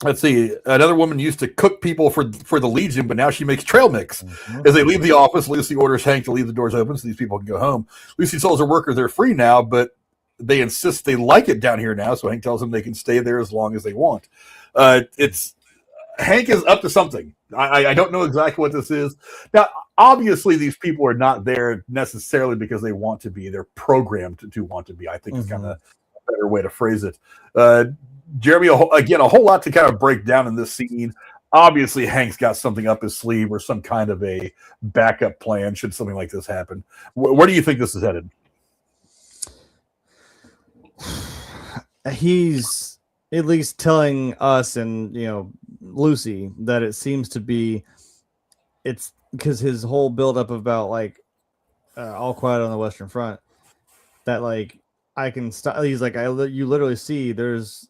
A: let's see. Another woman used to cook people for the Legion, but now she makes trail mix. As they leave the office, Lucy orders Hank to leave the doors open so these people can go home. Lucy tells her workers they're free now, but they insist they like it down here now, so Hank tells them they can stay there as long as they want. Hank is up to something. I don't know exactly what this is. Now, obviously, these people are not there necessarily because they want to be. They're programmed to want to be, I think is kind of a better way to phrase it. Jeremy, again, a whole lot to kind of break down in this scene. Obviously, Hank's got something up his sleeve or some kind of a backup plan should something like this happen. Where do you think this is headed?
B: He's at least telling us and Lucy that it seems to be it's because his whole buildup about like All Quiet on the Western Front that like I can stop. He's like you literally see there's.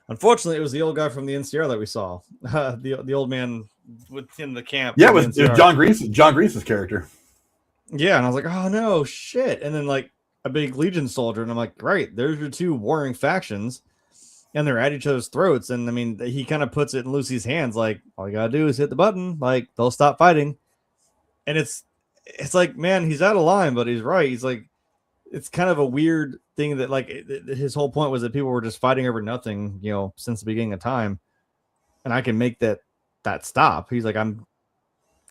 B: Unfortunately, it was the old guy from the NCR that we saw. The old man within the camp.
A: Yeah, it was John Grease's character.
B: Yeah, and I was like, oh no, shit. And then like a big Legion soldier, and I'm like, right, there's your two warring factions, and they're at each other's throats. And I mean, he kind of puts it in Lucy's hands, like all you gotta do is hit the button, like they'll stop fighting. And it's like, man, he's out of line, but he's right. He's like, it's kind of a weird thing that like his whole point was that people were just fighting over nothing, since the beginning of time, and I can make that stop. He's like, I'm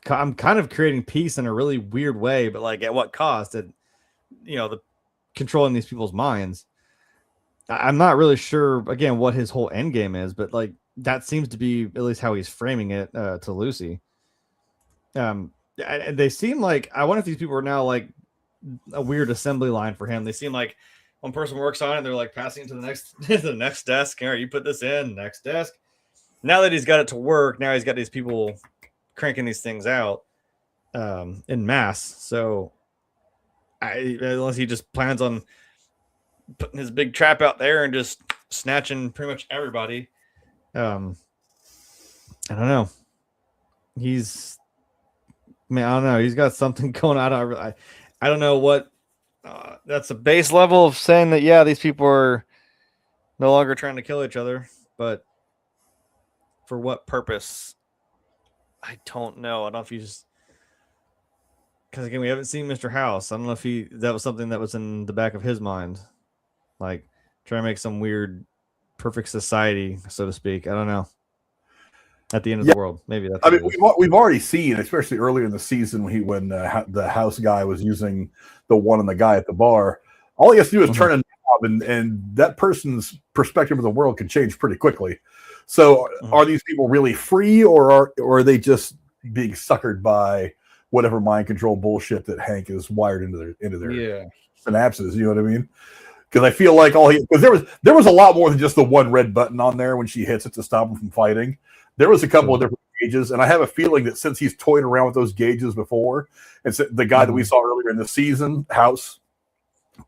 B: kind of creating peace in a really weird way, but like at what cost? At the controlling these people's minds. I'm not really sure again what his whole end game is, but like that seems to be at least how he's framing it to Lucy. They seem like I wonder if these people are now like a weird assembly line for him. They seem like one person works on it, they're like passing it to the next desk. All right, you put this in, next desk. Now that he's got it to work, now he's got these people cranking these things out in mass. So unless he just plans on putting his big trap out there and just snatching pretty much everybody. I don't know. I don't know. He's got something going on. I don't know what. That's a base level of saying that, yeah, these people are no longer trying to kill each other, but for what purpose? I don't know. I don't know if he's, because again, we haven't seen Mr. House. I don't know if that was something that was in the back of his mind, like trying to make some weird perfect society, so to speak. I don't know. At the end of the world, maybe that's.
A: I mean, we've already seen, especially earlier in the season, when the house guy was using the one on the guy at the bar. All he has to do is turn a knob, and that person's perspective of the world can change pretty quickly. So, are these people really free, or are they just being suckered by whatever mind control bullshit that Hank is wired into their synapses? You know what I mean? Because I feel like because there was a lot more than just the one red button on there when she hits it to stop him from fighting. There was a couple of different gauges, and I have a feeling that since he's toyed around with those gauges before, and so the guy that we saw earlier in the season, House,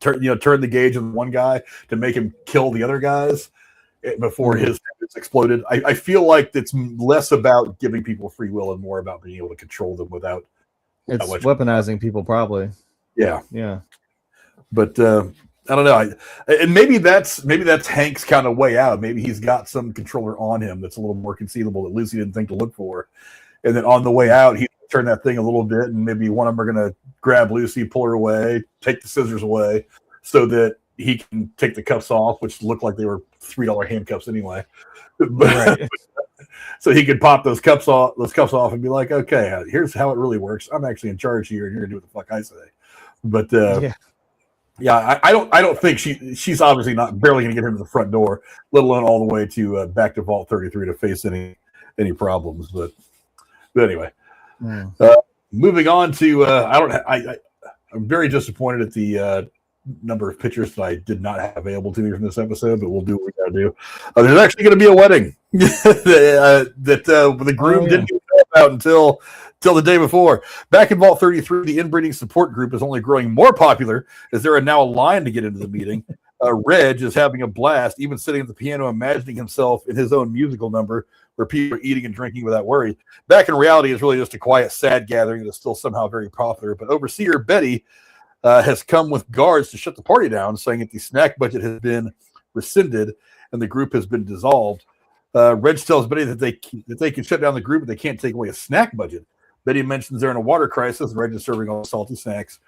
A: turned the gauge on one guy to make him kill the other guys before his exploded. I feel like it's less about giving people free will and more about being able to control them without.
C: It's weaponizing people, probably.
A: Yeah.
C: But
A: I don't know. And maybe that's Hank's kind of way out. Maybe he's got some controller on him that's a little more conceivable that Lucy didn't think to look for. And then on the way out, he turn that thing a little bit, and maybe one of them are going to grab Lucy, pull her away, take the scissors away, so that he can take the cuffs off, which looked like they were $3 handcuffs anyway. Right. So he could pop those cuffs off and be like, okay, here's how it really works. I'm actually in charge here, and you're going to do what the fuck I say. But yeah, I don't think she's obviously barely going to get him to the front door, let alone all the way to back to Vault 33 to face any problems. But anyway, moving on to I'm very disappointed at the number of pictures that I did not have available to me from this episode, but we'll do what we got to do. There's actually going to be a wedding that the groom didn't get out until the day before. Back in Vault 33, the inbreeding support group is only growing more popular as there are now a line to get into the meeting. Reg is having a blast, even sitting at the piano, imagining himself in his own musical number where people are eating and drinking without worry. Back in reality, it's really just a quiet, sad gathering that is still somehow very popular. But Overseer Betty has come with guards to shut the party down, saying that the snack budget has been rescinded and the group has been dissolved. Reg tells Betty that they can shut down the group, but they can't take away a snack budget. Betty mentions they're in a water crisis, and Reg is serving all salty snacks,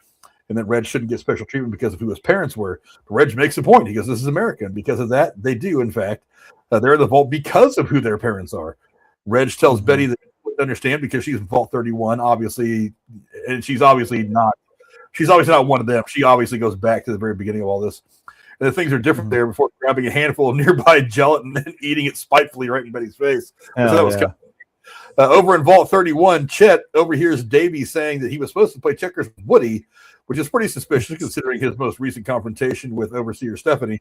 A: and that Reg shouldn't get special treatment because of who his parents were. But Reg makes a point. He goes, this is America, and because of that, they do, in fact. They're in the vault because of who their parents are. Reg tells Betty that she wouldn't understand because she's in Vault 31, obviously, and she's obviously not one of them. She obviously goes back to the very beginning of all this. And the things are different there before grabbing a handful of nearby gelatin and eating it spitefully right in Betty's face. So that was kind of over in Vault 31, Chet overhears Davey saying that he was supposed to play checkers with Woody, which is pretty suspicious considering his most recent confrontation with Overseer Stephanie.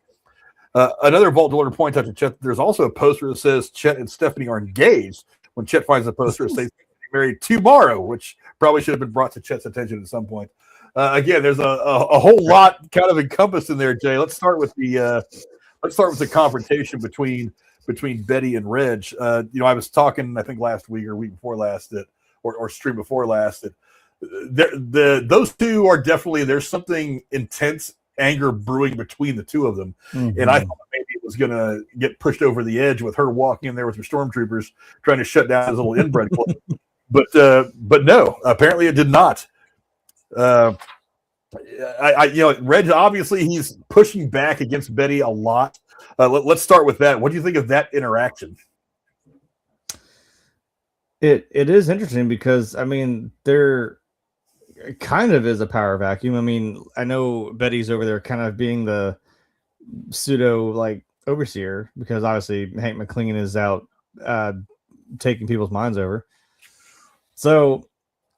A: Another Vault Dweller points out to Chet that there's also a poster that says Chet and Stephanie are engaged. When Chet finds the poster, it says married tomorrow, which probably should have been brought to Chet's attention at some point. Again, there's a whole lot kind of encompassed in there, Jay. Let's start with the confrontation between Betty and Reg. I was talking, I think last week or week before last or stream before last that those two are definitely, there's something intense anger brewing between the two of them. And I thought maybe it was going to get pushed over the edge with her walking in there with her stormtroopers trying to shut down his little inbred club. But no, apparently it did not. Reg, obviously he's pushing back against Betty a lot. Let's start with that. What do you think of that interaction?
C: It is interesting because there kind of is a power vacuum. I know Betty's over there kind of being the pseudo overseer because obviously Hank McClingan is out taking people's minds over. So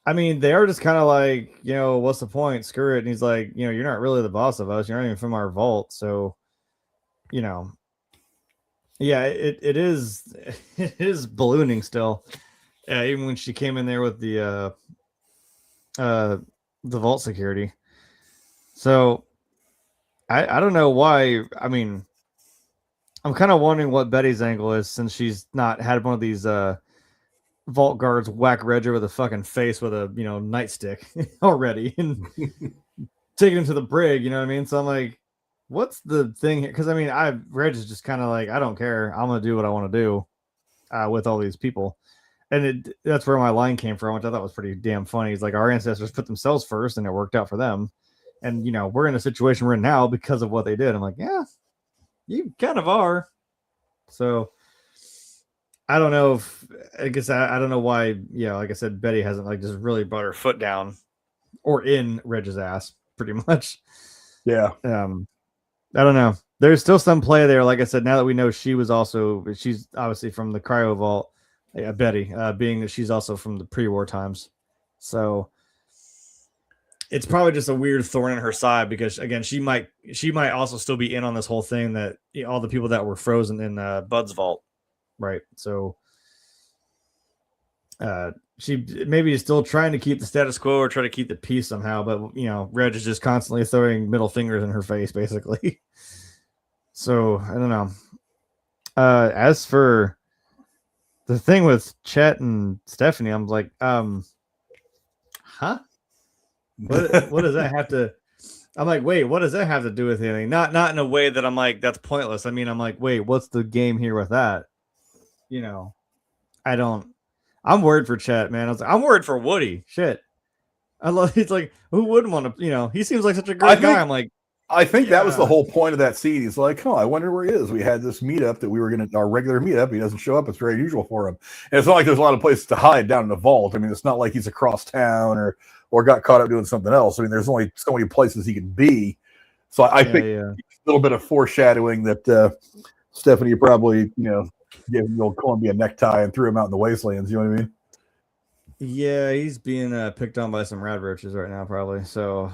C: they are just kind of what's the point? Screw it. And he's like, you're not really the boss of us. You're not even from our vault. So, yeah, it is ballooning still. Even when she came in there with the vault security. So I don't know why. I mean, I'm kind of wondering what Betty's angle is since she's not had one of these vault guards whack Reg over the fucking face with a nightstick already and take him to the brig. You know what I mean? So I'm like, what's the thing here? Because I mean, Reg is just kind of like, I don't care. I'm gonna do what I want to do with all these people. And that's where my line came from, which I thought was pretty damn funny. It's like our ancestors put themselves first and it worked out for them. And, we're in a situation we're in now because of what they did. I'm like, yeah, you kind of are. So I don't know if, I guess I don't know why, like I said, Betty hasn't like just really brought her foot down or in Reg's ass pretty much.
A: Yeah.
C: I don't know. There's still some play there. Like I said, now that we know she's obviously from the cryo vault. Yeah, Betty, being that she's also from the pre-war times. So it's probably just a weird thorn in her side because again, she might also still be in on this whole thing that all the people that were frozen in Bud's vault. Right. So she maybe is still trying to keep the status quo or try to keep the peace somehow, but Reg is just constantly throwing middle fingers in her face, basically. So I don't know. As for the thing with Chet and Stephanie, I'm like, huh? What does that have to? I'm like, wait, what does that have to do with anything? Not in a way that I'm like, that's pointless. I mean, I'm like, wait, what's the game here with that? I don't. I'm worried for Chet, man. I'm worried for Woody. Shit, he's like, who wouldn't want to? He seems like such a great guy. I'm like.
A: I think that was the whole point of that scene. He's like, I wonder where he is. We had this meetup that we were our regular meetup. He doesn't show up. It's very unusual for him. And it's not like there's a lot of places to hide down in the vault. I mean, it's not like he's across town or got caught up doing something else. I mean, there's only so many places he can be. So I think a little bit of foreshadowing that Stephanie probably, gave him the old Columbia necktie and threw him out in the wastelands. You know what I mean?
C: Yeah, he's being picked on by some rad roaches right now, probably. So,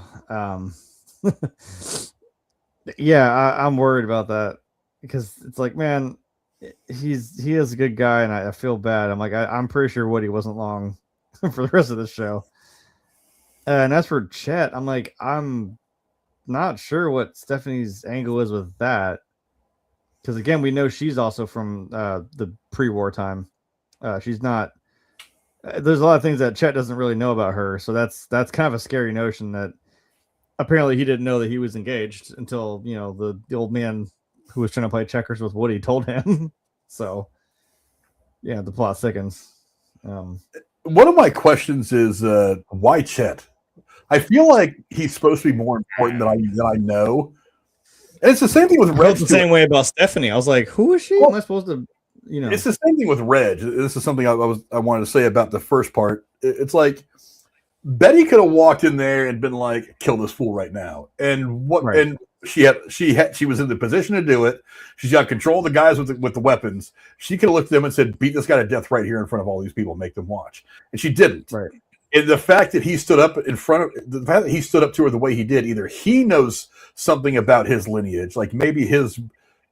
C: yeah, I'm worried about that because it's like, man, he is a good guy, and I feel bad. I'm like, I'm pretty sure Woody wasn't long for the rest of the show. And as for Chet, I'm like, I'm not sure what Stephanie's angle is with that because again, we know she's also from the pre-war time. She's not. There's a lot of things that Chet doesn't really know about her, so that's kind of a scary notion that. Apparently, he didn't know that he was engaged until the old man who was trying to play checkers with Woody told him. So, yeah, the plot thickens.
A: One of my questions is why Chet? I feel like he's supposed to be more important than I know. And it's the same thing with Reg.
C: It's the same way about Stephanie. I was like, who is she? Am I supposed to?
A: It's the same thing with Reg. This is something I wanted to say about the first part. It's like. Betty could have walked in there and been like, "Kill this fool right now," and what? Right. And she was in the position to do it. She's got control of the guys with the weapons. She could have looked at them and said, "Beat this guy to death right here in front of all these people, make them watch." And she didn't.
C: Right.
A: And the fact that he stood up in front of the fact that he stood up to her the way he did, either he knows something about his lineage, like maybe his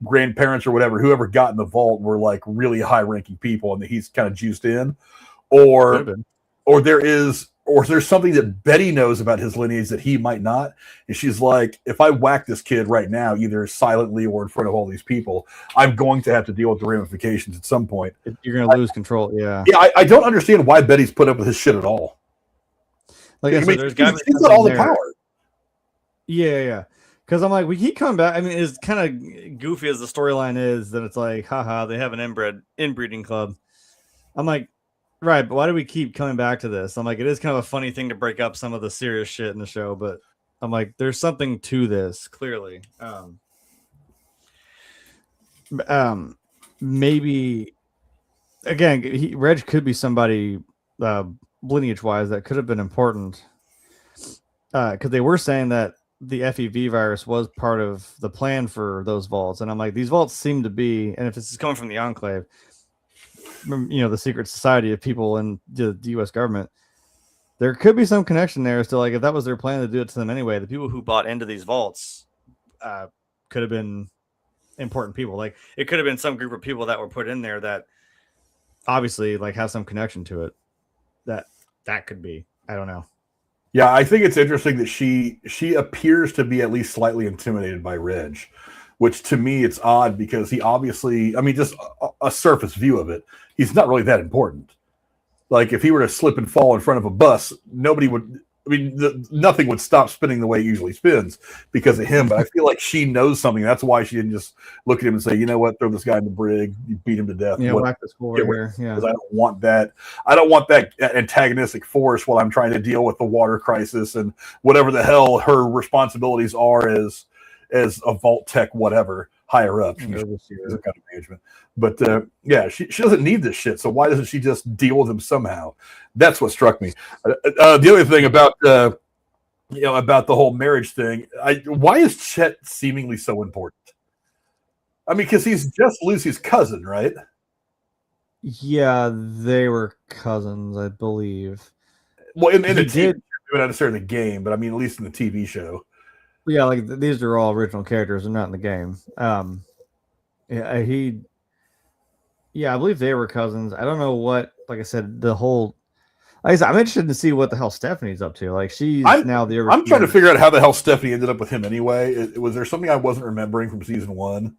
A: grandparents or whoever got in the vault were like really high-ranking people, and that he's kind of juiced in, or there's something that Betty knows about his lineage that he might not. And she's like, if I whack this kid right now, either silently or in front of all these people, I'm going to have to deal with the ramifications at some point.
C: You're going to lose control. Yeah.
A: Yeah. I don't understand why Betty's put up with his shit at all.
C: Like I said,
A: she's got all the power.
C: Yeah. Because I'm like, we keep coming back. I mean, it's kind of goofy as the storyline is that it's like, haha, they have an inbreeding club. I'm like, right, but why do we keep coming back to this? I'm like, it is kind of a funny thing to break up some of the serious shit in the show, but I'm like, there's something to this, clearly. Maybe, again, Reg could be somebody lineage-wise that could have been important. Because they were saying that the FEV virus was part of the plan for those vaults. And I'm like, these vaults seem to be, and if this is coming from the Enclave, the secret society of people in the U.S. government, there could be some connection there as to like if that was their plan to do it to them anyway. The people who bought into these vaults could have been important people. Like it could have been some group of people that were put in there that obviously like have some connection to it. That could be. I don't know.
A: Yeah, I think it's interesting that she appears to be at least slightly intimidated by Reg, which to me it's odd because he obviously, I mean, just a surface view of it, he's not really that important. Like if he were to slip and fall in front of a bus, nobody would. I mean, nothing would stop spinning the way it usually spins because of him. But I feel like she knows something. That's why she didn't just look at him and say, "You know what? Throw this guy in the brig. You beat him to death."
C: Yeah, whack this fool right here. Yeah,
A: because I don't want that. I don't want that antagonistic force while I'm trying to deal with the water crisis and whatever the hell her responsibilities are as a vault tech, whatever higher up. She's a kind of management. But yeah, she doesn't need this shit. So why doesn't she just deal with him somehow? That's what struck me. The other thing about about the whole marriage thing, why is Chet seemingly so important? I mean, because he's just Lucy's cousin, right?
C: Yeah, they were cousins, I believe.
A: Well, in the TV, not necessarily the game, but I mean, at least in the TV show.
C: Yeah, like these are all original characters; they're not in the game. Yeah, I believe they were cousins. I don't know what, like I said, the whole. Like I said, I'm interested to see what the hell Stephanie's up to. Like now the.
A: I'm trying to figure out how the hell Stephanie ended up with him anyway. Was there something I wasn't remembering from season 1?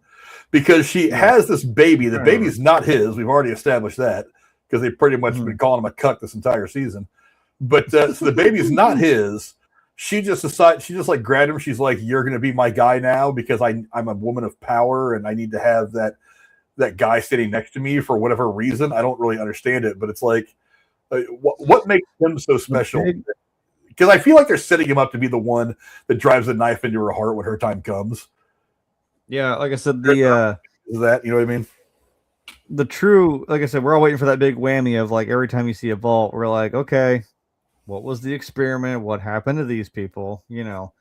A: Because she has this baby. The baby's not his. We've already established that because they've pretty much been calling him a cuck this entire season. But so the baby's not his. She just decided. She just like grabbed him. She's like, "You're going to be my guy now because I'm a woman of power and I need to have that guy sitting next to me for whatever reason." I don't really understand it, but it's like, what makes him so special? Because I feel like they're setting him up to be the one that drives the knife into her heart when her time comes.
C: Yeah, like I said,
A: is that, you know what I mean?
C: The true, like I said, we're all waiting for that big whammy of like every time you see a vault, we're like, okay, what was the experiment? What happened to these people? You know,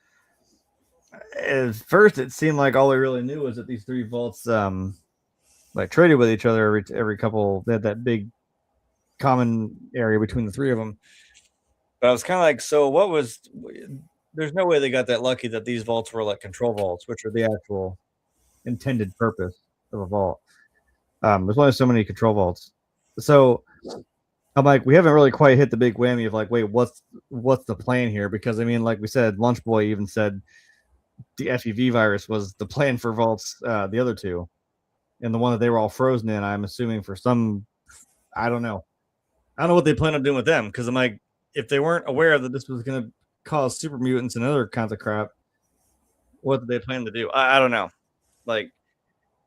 C: at first it seemed like all we really knew was that these 3 vaults like traded with each other every couple. They had that big common area between the 3 of them. But I was kind of like, so what was? There's no way they got that lucky that these vaults were like control vaults, which are the actual intended purpose of a vault. There's only so many control vaults, so I'm like, we haven't really quite hit the big whammy of like, wait, what's the plan here? Because I mean, like we said, Lunch Boy even said the FEV virus was the plan for vaults, the other 2, and the one that they were all frozen in. I'm assuming for some, I don't know what they plan on doing with them. Because I'm like, if they weren't aware that this was going to cause super mutants and other kinds of crap, what did they plan to do? I don't know. Like,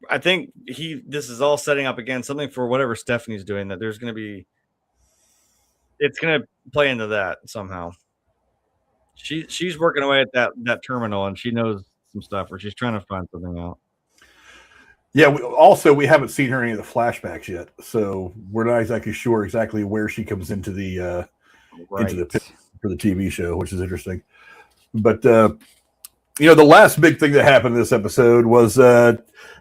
C: I think this is all setting up again something for whatever Stephanie's doing, that there's going to be, it's going to play into that somehow. She's working away at that terminal, and she knows some stuff, or she's trying to find something out.
A: Yeah. We haven't seen her in any of the flashbacks yet, so we're not exactly sure exactly where she comes into the picture for the TV show, which is interesting. But the last big thing that happened in this episode was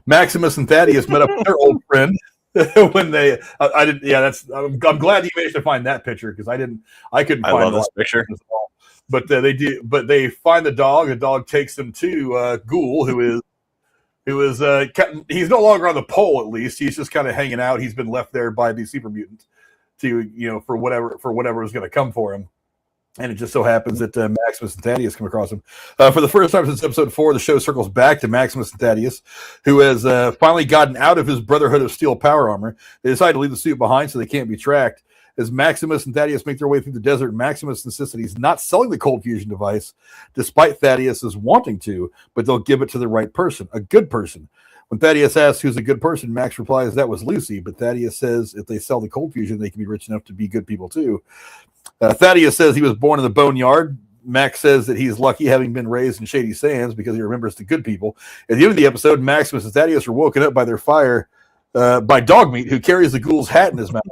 A: Maximus and Thaddeus met up with their old friend when they. I'm glad you managed to find that picture because I couldn't. I
B: love this picture.
A: But they do. But they find the dog. The dog takes them to Ghoul, who is he's no longer on the pole. At least he's just kind of hanging out. He's been left there by the super mutant to for whatever is going to come for him. And it just so happens that Maximus and Thaddeus come across him. For the first time since episode 4, the show circles back to Maximus and Thaddeus, who has finally gotten out of his Brotherhood of Steel power armor. They decide to leave the suit behind so they can't be tracked. As Maximus and Thaddeus make their way through the desert, Maximus insists that he's not selling the cold fusion device, despite Thaddeus's wanting to, but they'll give it to the right person, a good person. When Thaddeus asks who's a good person, Max replies that was Lucy, but Thaddeus says if they sell the cold fusion, they can be rich enough to be good people too. Thaddeus says he was born in the boneyard. Max says that he's lucky having been raised in Shady Sands because he remembers the good people. At the end of the episode, Maximus and Thaddeus are woken up by their fire by Dogmeat, who carries the Ghoul's hat in his mouth.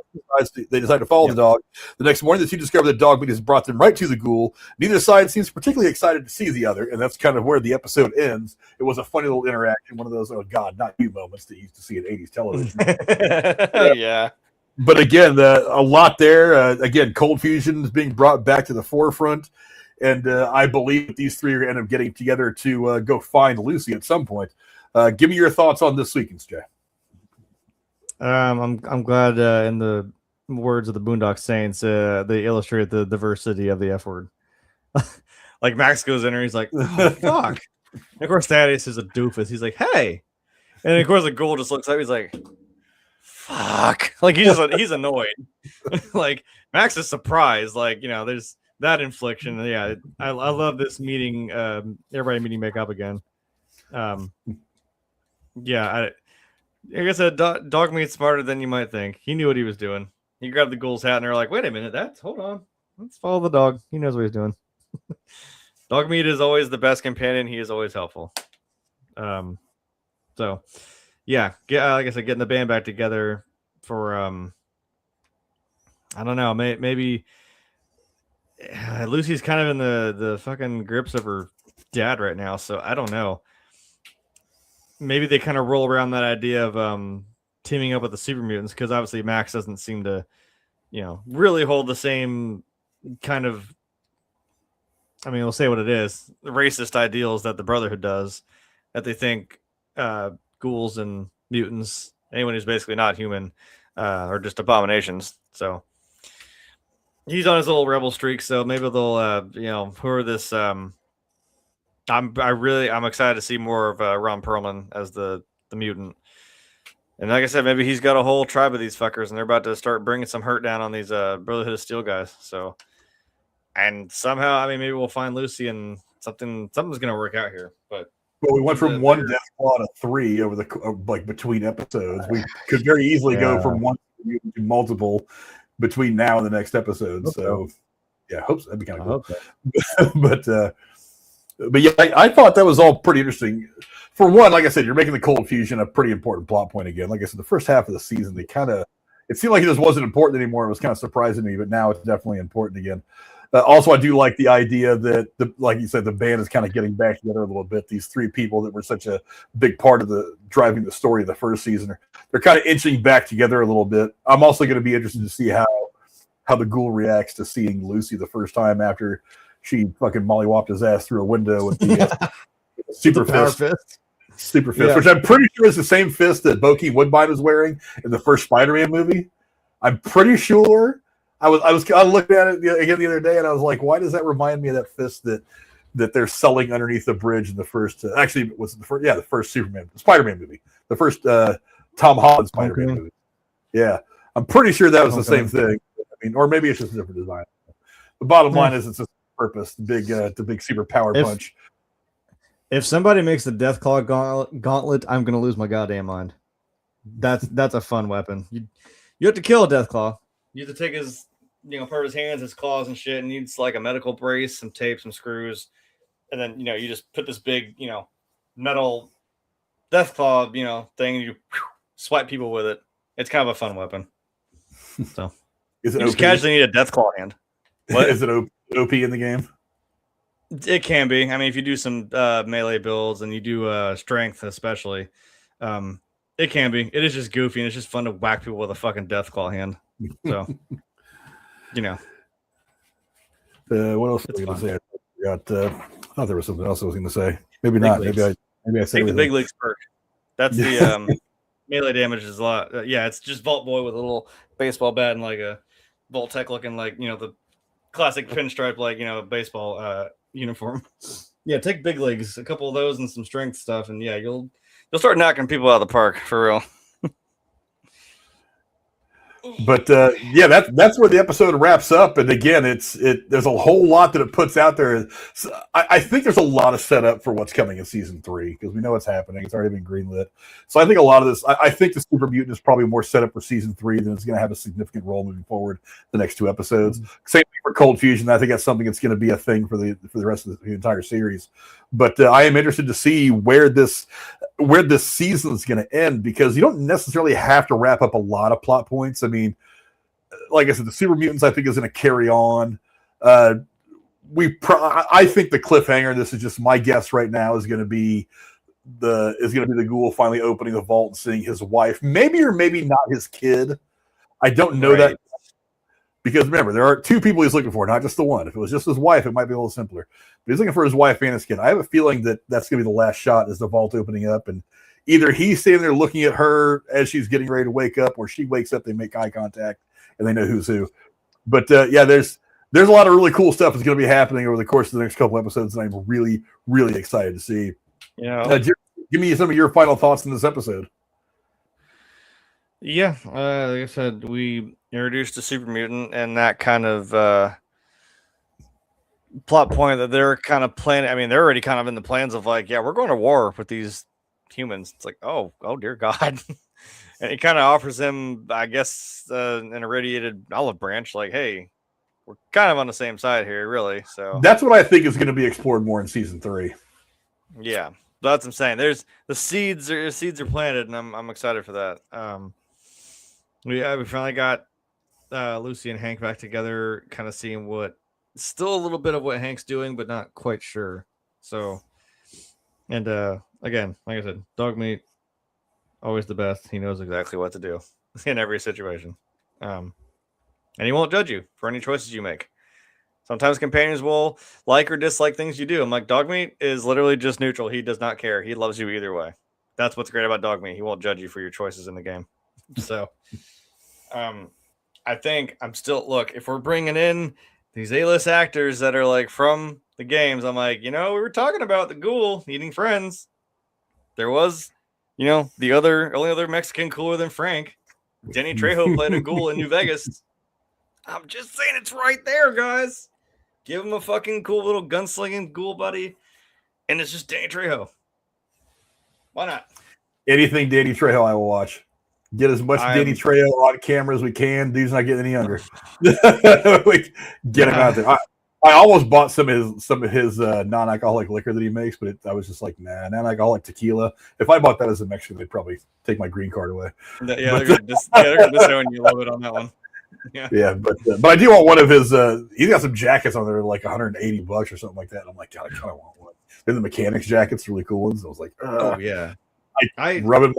A: They decide to follow the dog. The next morning, the two discover that Dogmeat has brought them right to the Ghoul. Neither side seems particularly excited to see the other, and that's kind of where the episode ends. It was a funny little interaction, one of those, oh God, not you moments that you used to see in 80s television.
B: Yeah.
A: But again, a lot there. Again, cold fusion is being brought back to the forefront, and I believe that these 3 are going to end up getting together to go find Lucy at some point. Give me your thoughts on this sequence, Jay.
C: I'm glad in the words of the Boondock Saints, they illustrate the diversity of the F word. Like Max goes in there, he's like, oh, fuck. And of course, Thaddeus is a doofus. He's like, hey. And of course, the ghoul just looks up. He's like, fuck. Like, he's annoyed. Like, Max is surprised. Like, there's that infliction. Yeah, I love this meeting. Everybody meeting back up again. Yeah, like I said, dog meat's smarter than you might think. He knew what he was doing. He grabbed the ghoul's hat, and they're like, wait a minute, hold on. Let's follow the dog. He knows what he's doing. Dog meat is always the best companion. He is always helpful. So, yeah, like I said, getting the band back together for, I don't know, maybe Lucy's kind of in the fucking grips of her dad right now, so I don't know. Maybe they kind of roll around that idea of teaming up with the super mutants, because obviously Max doesn't seem to, really hold the same kind of, I mean, we'll say what it is, the racist ideals that the Brotherhood does, that they think ghouls and mutants, anyone who's basically not human, are just abominations. So he's on his little rebel streak. So maybe they'll, pour this. I'm excited to see more of Ron Perlman as the mutant. And like I said, maybe he's got a whole tribe of these fuckers, and they're about to start bringing some hurt down on these Brotherhood of Steel guys. So, and somehow, I mean, maybe we'll find Lucy, and something's going to work out here. But
A: well, we went from one death claw to 3 over the between episodes. We could very easily go from one to multiple between now and the next episode. So, yeah, I hope so. That'd be kind of cool. But yeah, I thought that was all pretty interesting. For one, like I said, you're making the cold fusion a pretty important plot point again. Like I said, the first half of the season, it seemed like it just wasn't important anymore. It was kind of surprising to me, but now it's definitely important again. Also, I do like the idea that, like you said, the band is kind of getting back together a little bit. These 3 people that were such a big part of driving the story of the first season, they're kind of inching back together a little bit. I'm also going to be interested to see how the ghoul reacts to seeing Lucy the first time after she fucking mollywopped his ass through a window with the super fist. Super fist, which I'm pretty sure is the same fist that Bokeem Woodbine was wearing in the first Spider-Man movie. I'm pretty sure. I looked at it again the other day, and I was like, why does that remind me of that fist that they're selling underneath the bridge in the first? Actually, was it the first? Yeah, the first Spider-Man movie, the first Tom Holland Spider-Man movie. Yeah, I'm pretty sure that was the same thing. I mean, or maybe it's just a different design. The bottom line is it's a purpose. The big super power punch.
C: If somebody makes the Deathclaw gauntlet, I'm gonna lose my goddamn mind. That's a fun weapon. You have to kill a Deathclaw. You have to take his, part of his hands, his claws and shit, and needs like a medical brace, some tape, some screws, and then you just put this big metal Deathclaw thing, and you swipe people with it. It's kind of a fun weapon. So
A: is it
C: you just casually need a Deathclaw hand.
A: What is it? OP in the game?
C: It can be. I mean, if you do some melee builds and you do strength, especially, it can be. It is just goofy, and it's just fun to whack people with a fucking Deathclaw hand. So,
A: what else was I going to say? I thought there was something else I was going to say. Maybe not. Maybe I said
B: take the big leagues perk. That's the melee damage is a lot. Yeah, it's just Vault Boy with a little baseball bat and like a Vault Tech looking like the classic pinstripe baseball uniform. Yeah, take big leagues, a couple of those, and some strength stuff, and yeah, you'll start knocking people out of the park for real.
A: But that's where the episode wraps up. And again, there's a whole lot that it puts out there. So I think there's a lot of setup for what's coming in season 3 because we know what's happening. It's already been greenlit. So I think a lot of this, I think the Super Mutant is probably more set up for season 3 than it's going to have a significant role moving forward the next 2 episodes. Mm-hmm. Same thing for Cold Fusion. I think that's something that's going to be a thing for the rest of the entire series. But I am interested to see where this season is going to end because you don't necessarily have to wrap up a lot of plot points. I mean, like I said, the Super Mutants I think is going to carry on. I think the cliffhanger. This is just my guess right now. Is going to be the Ghoul finally opening the vault and seeing his wife, maybe or maybe not his kid. I don't know that. Because remember, there are 2 people he's looking for, not just the one. If it was just his wife, it might be a little simpler. But he's looking for his wife and his kid. I have a feeling that that's going to be the last shot is the vault opening up. And either he's standing there looking at her as she's getting ready to wake up, or she wakes up, they make eye contact, and they know who's who. But, there's there's a lot of really cool stuff that's going to be happening over the course of the next couple episodes, and I'm really, really excited to see. Give me some of your final thoughts on this episode.
B: Yeah, like I said, we introduced a super mutant, and that kind of plot point that they're kind of planning. I mean, they're already kind of in the plans of like, yeah, we're going to war with these humans. It's like, oh dear God. And he kind of offers him, I guess, an irradiated olive branch. Like, hey, we're kind of on the same side here, really. So
A: that's what I think is going to be explored more in season 3.
B: Yeah, that's what I'm saying. There's the seeds are planted, and I'm excited for that. We finally got Lucy and Hank back together, kind of seeing still a little bit of what Hank's doing, but not quite sure. So, and again, like I said, dog meat, always the best. He knows exactly what to do in every situation. And he won't judge you for any choices you make. Sometimes companions will like or dislike things you do. I'm like, dog meat is literally just neutral. He does not care. He loves you either way. That's what's great about dog meat. He won't judge you for your choices in the game. So, I think I'm still, look, if we're bringing in these A-list actors that are like from the games, I'm like, we were talking about the ghoul eating friends. There was, the only other Mexican cooler than Frank. Danny Trejo played a ghoul in New Vegas. I'm just saying it's right there, guys. Give him a fucking cool little gunslinging ghoul buddy, and it's just Danny Trejo. Why not?
A: Anything Danny Trejo, I will watch. Get as much Danny Trejo on camera as we can. Dude's not getting any younger. Get him out there. I almost bought some of his non-alcoholic liquor that he makes, but I was just like, nah, non-alcoholic tequila. If I bought that as a Mexican, they'd probably take my green card away.
B: Yeah, they're gonna be showing you a little bit on that one.
A: Yeah, but I do want one of his. He's got some jackets on there, like $180 or something like that. And I'm like, God, I kind of want one. They're the mechanics jackets, really cool ones. I was like,
B: oh yeah.
A: I rubbing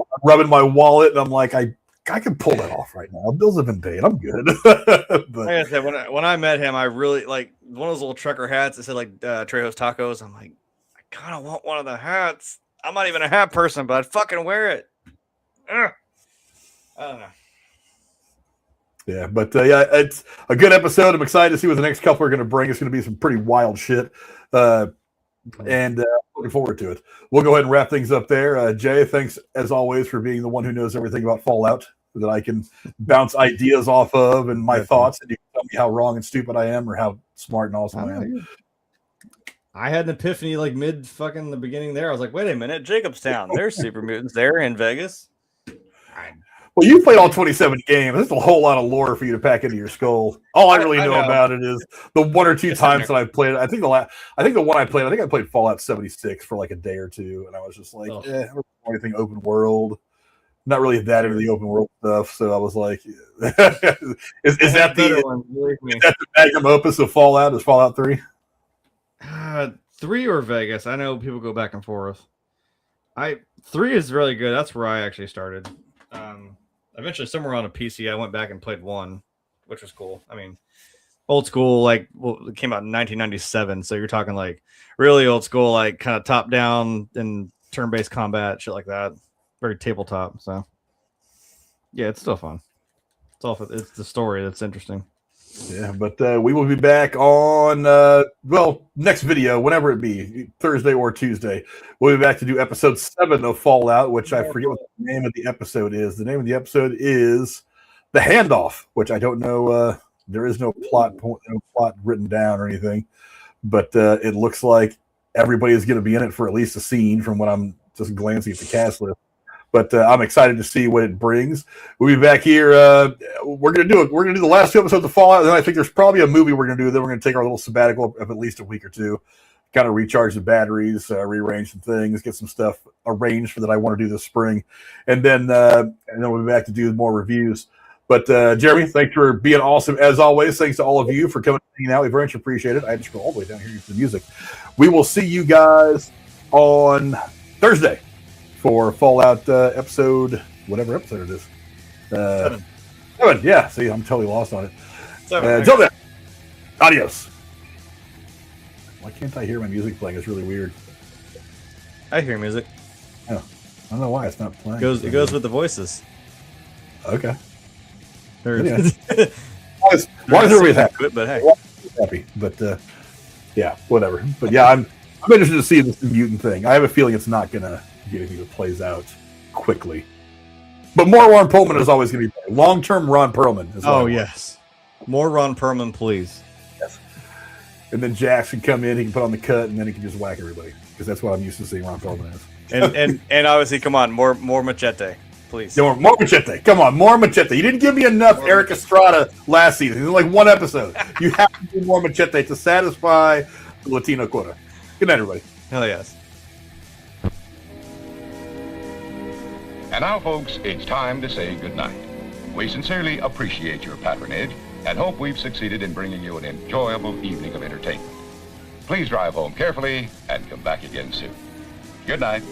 A: my wallet, and I'm like, I can pull that off right now. Bills have been paid. I'm good. But,
B: like I said, when I met him, I really like one of those little trucker hats that said like Trejo's Tacos. I'm like, I kind of want one of the hats. I'm not even a hat person, but I'd fucking wear it. I don't know.
A: Yeah, but it's a good episode. I'm excited to see what the next couple are going to bring. It's going to be some pretty wild shit. And looking forward to it. We'll go ahead and wrap things up there. Jay, thanks as always for being the one who knows everything about Fallout that I can bounce ideas off of and my thoughts, and you can tell me how wrong and stupid I am or how smart and awesome I am.
C: I had an epiphany like mid fucking the beginning there. I was like,
B: wait a minute, Jacobstown. There's super mutants there in Vegas.
A: Well, you played all 27 games. There's a whole lot of lore for you to pack into your skull. All I really know about it is the one or two times that I've played it. I think the one I played Fallout 76 for like a day or two, and I was just like, I don't know anything open world. Not really that into the open world stuff, so I was like, is that the magnum opus of Fallout? Is Fallout 3?
C: 3 or Vegas? I know people go back and forth. 3 is really good. That's where I actually started. Eventually, somewhere on a PC, I went back and played 1, which was cool. I mean, old school, it came out in 1997, so you're talking like really old school, like kind of top down and turn-based combat, shit like that. Very tabletop. So, yeah, it's still fun. It's the story that's interesting.
A: Yeah, but we will be back on next video, whenever it be, Thursday or Tuesday. We'll be back to do episode 7 of Fallout, which I forget what the name of the episode is. The name of the episode is The Handoff, which I don't know. There is no plot written down or anything, but it looks like everybody is going to be in it for at least a scene from what I'm just glancing at the cast list. But I'm excited to see what it brings. We'll be back here. We're gonna do the last 2 episodes of Fallout, and then I think there's probably a movie we're gonna do. Then we're gonna take our little sabbatical of at least a week or 2, kind of recharge the batteries, rearrange some things, get some stuff arranged for that I want to do this spring, and then we'll be back to do more reviews. But Jeremy, thanks for being awesome as always. Thanks to all of you for coming and hanging out. We very much appreciate it. I had to scroll all the way down here to the music. We will see you guys on Thursday for Fallout episode, whatever episode it is. 7. Yeah, see, I'm totally lost on it. Until then, adios. Why can't I hear my music playing? It's really weird.
B: I hear music.
A: Oh, I don't know why it's not playing.
B: It goes with the voices.
A: Okay.
C: Anyway.
A: Why is everybody happy?
B: But hey.
A: happy. But yeah, whatever. But yeah, I'm interested to see this mutant thing. I have a feeling it's not gonna get anything that plays out quickly. But more Ron Perlman is always going to be long-term Ron Perlman. Is what I want.
C: Yes. More Ron Perlman, please.
A: Yes. And then Jax can come in, he can put on the cut, and then he can just whack everybody. Because that's what I'm used to seeing Ron Perlman as.
B: And obviously, come on, more Machete, please.
A: Yeah, more Machete. Come on, more Machete. You didn't give me enough Eric Estrada last season. It was like one episode. You have to do more Machete to satisfy the Latino quota. Good night, everybody.
B: Hell yes.
D: And now, folks, it's time to say goodnight. We sincerely appreciate your patronage and hope we've succeeded in bringing you an enjoyable evening of entertainment. Please drive home carefully and come back again soon. Good night.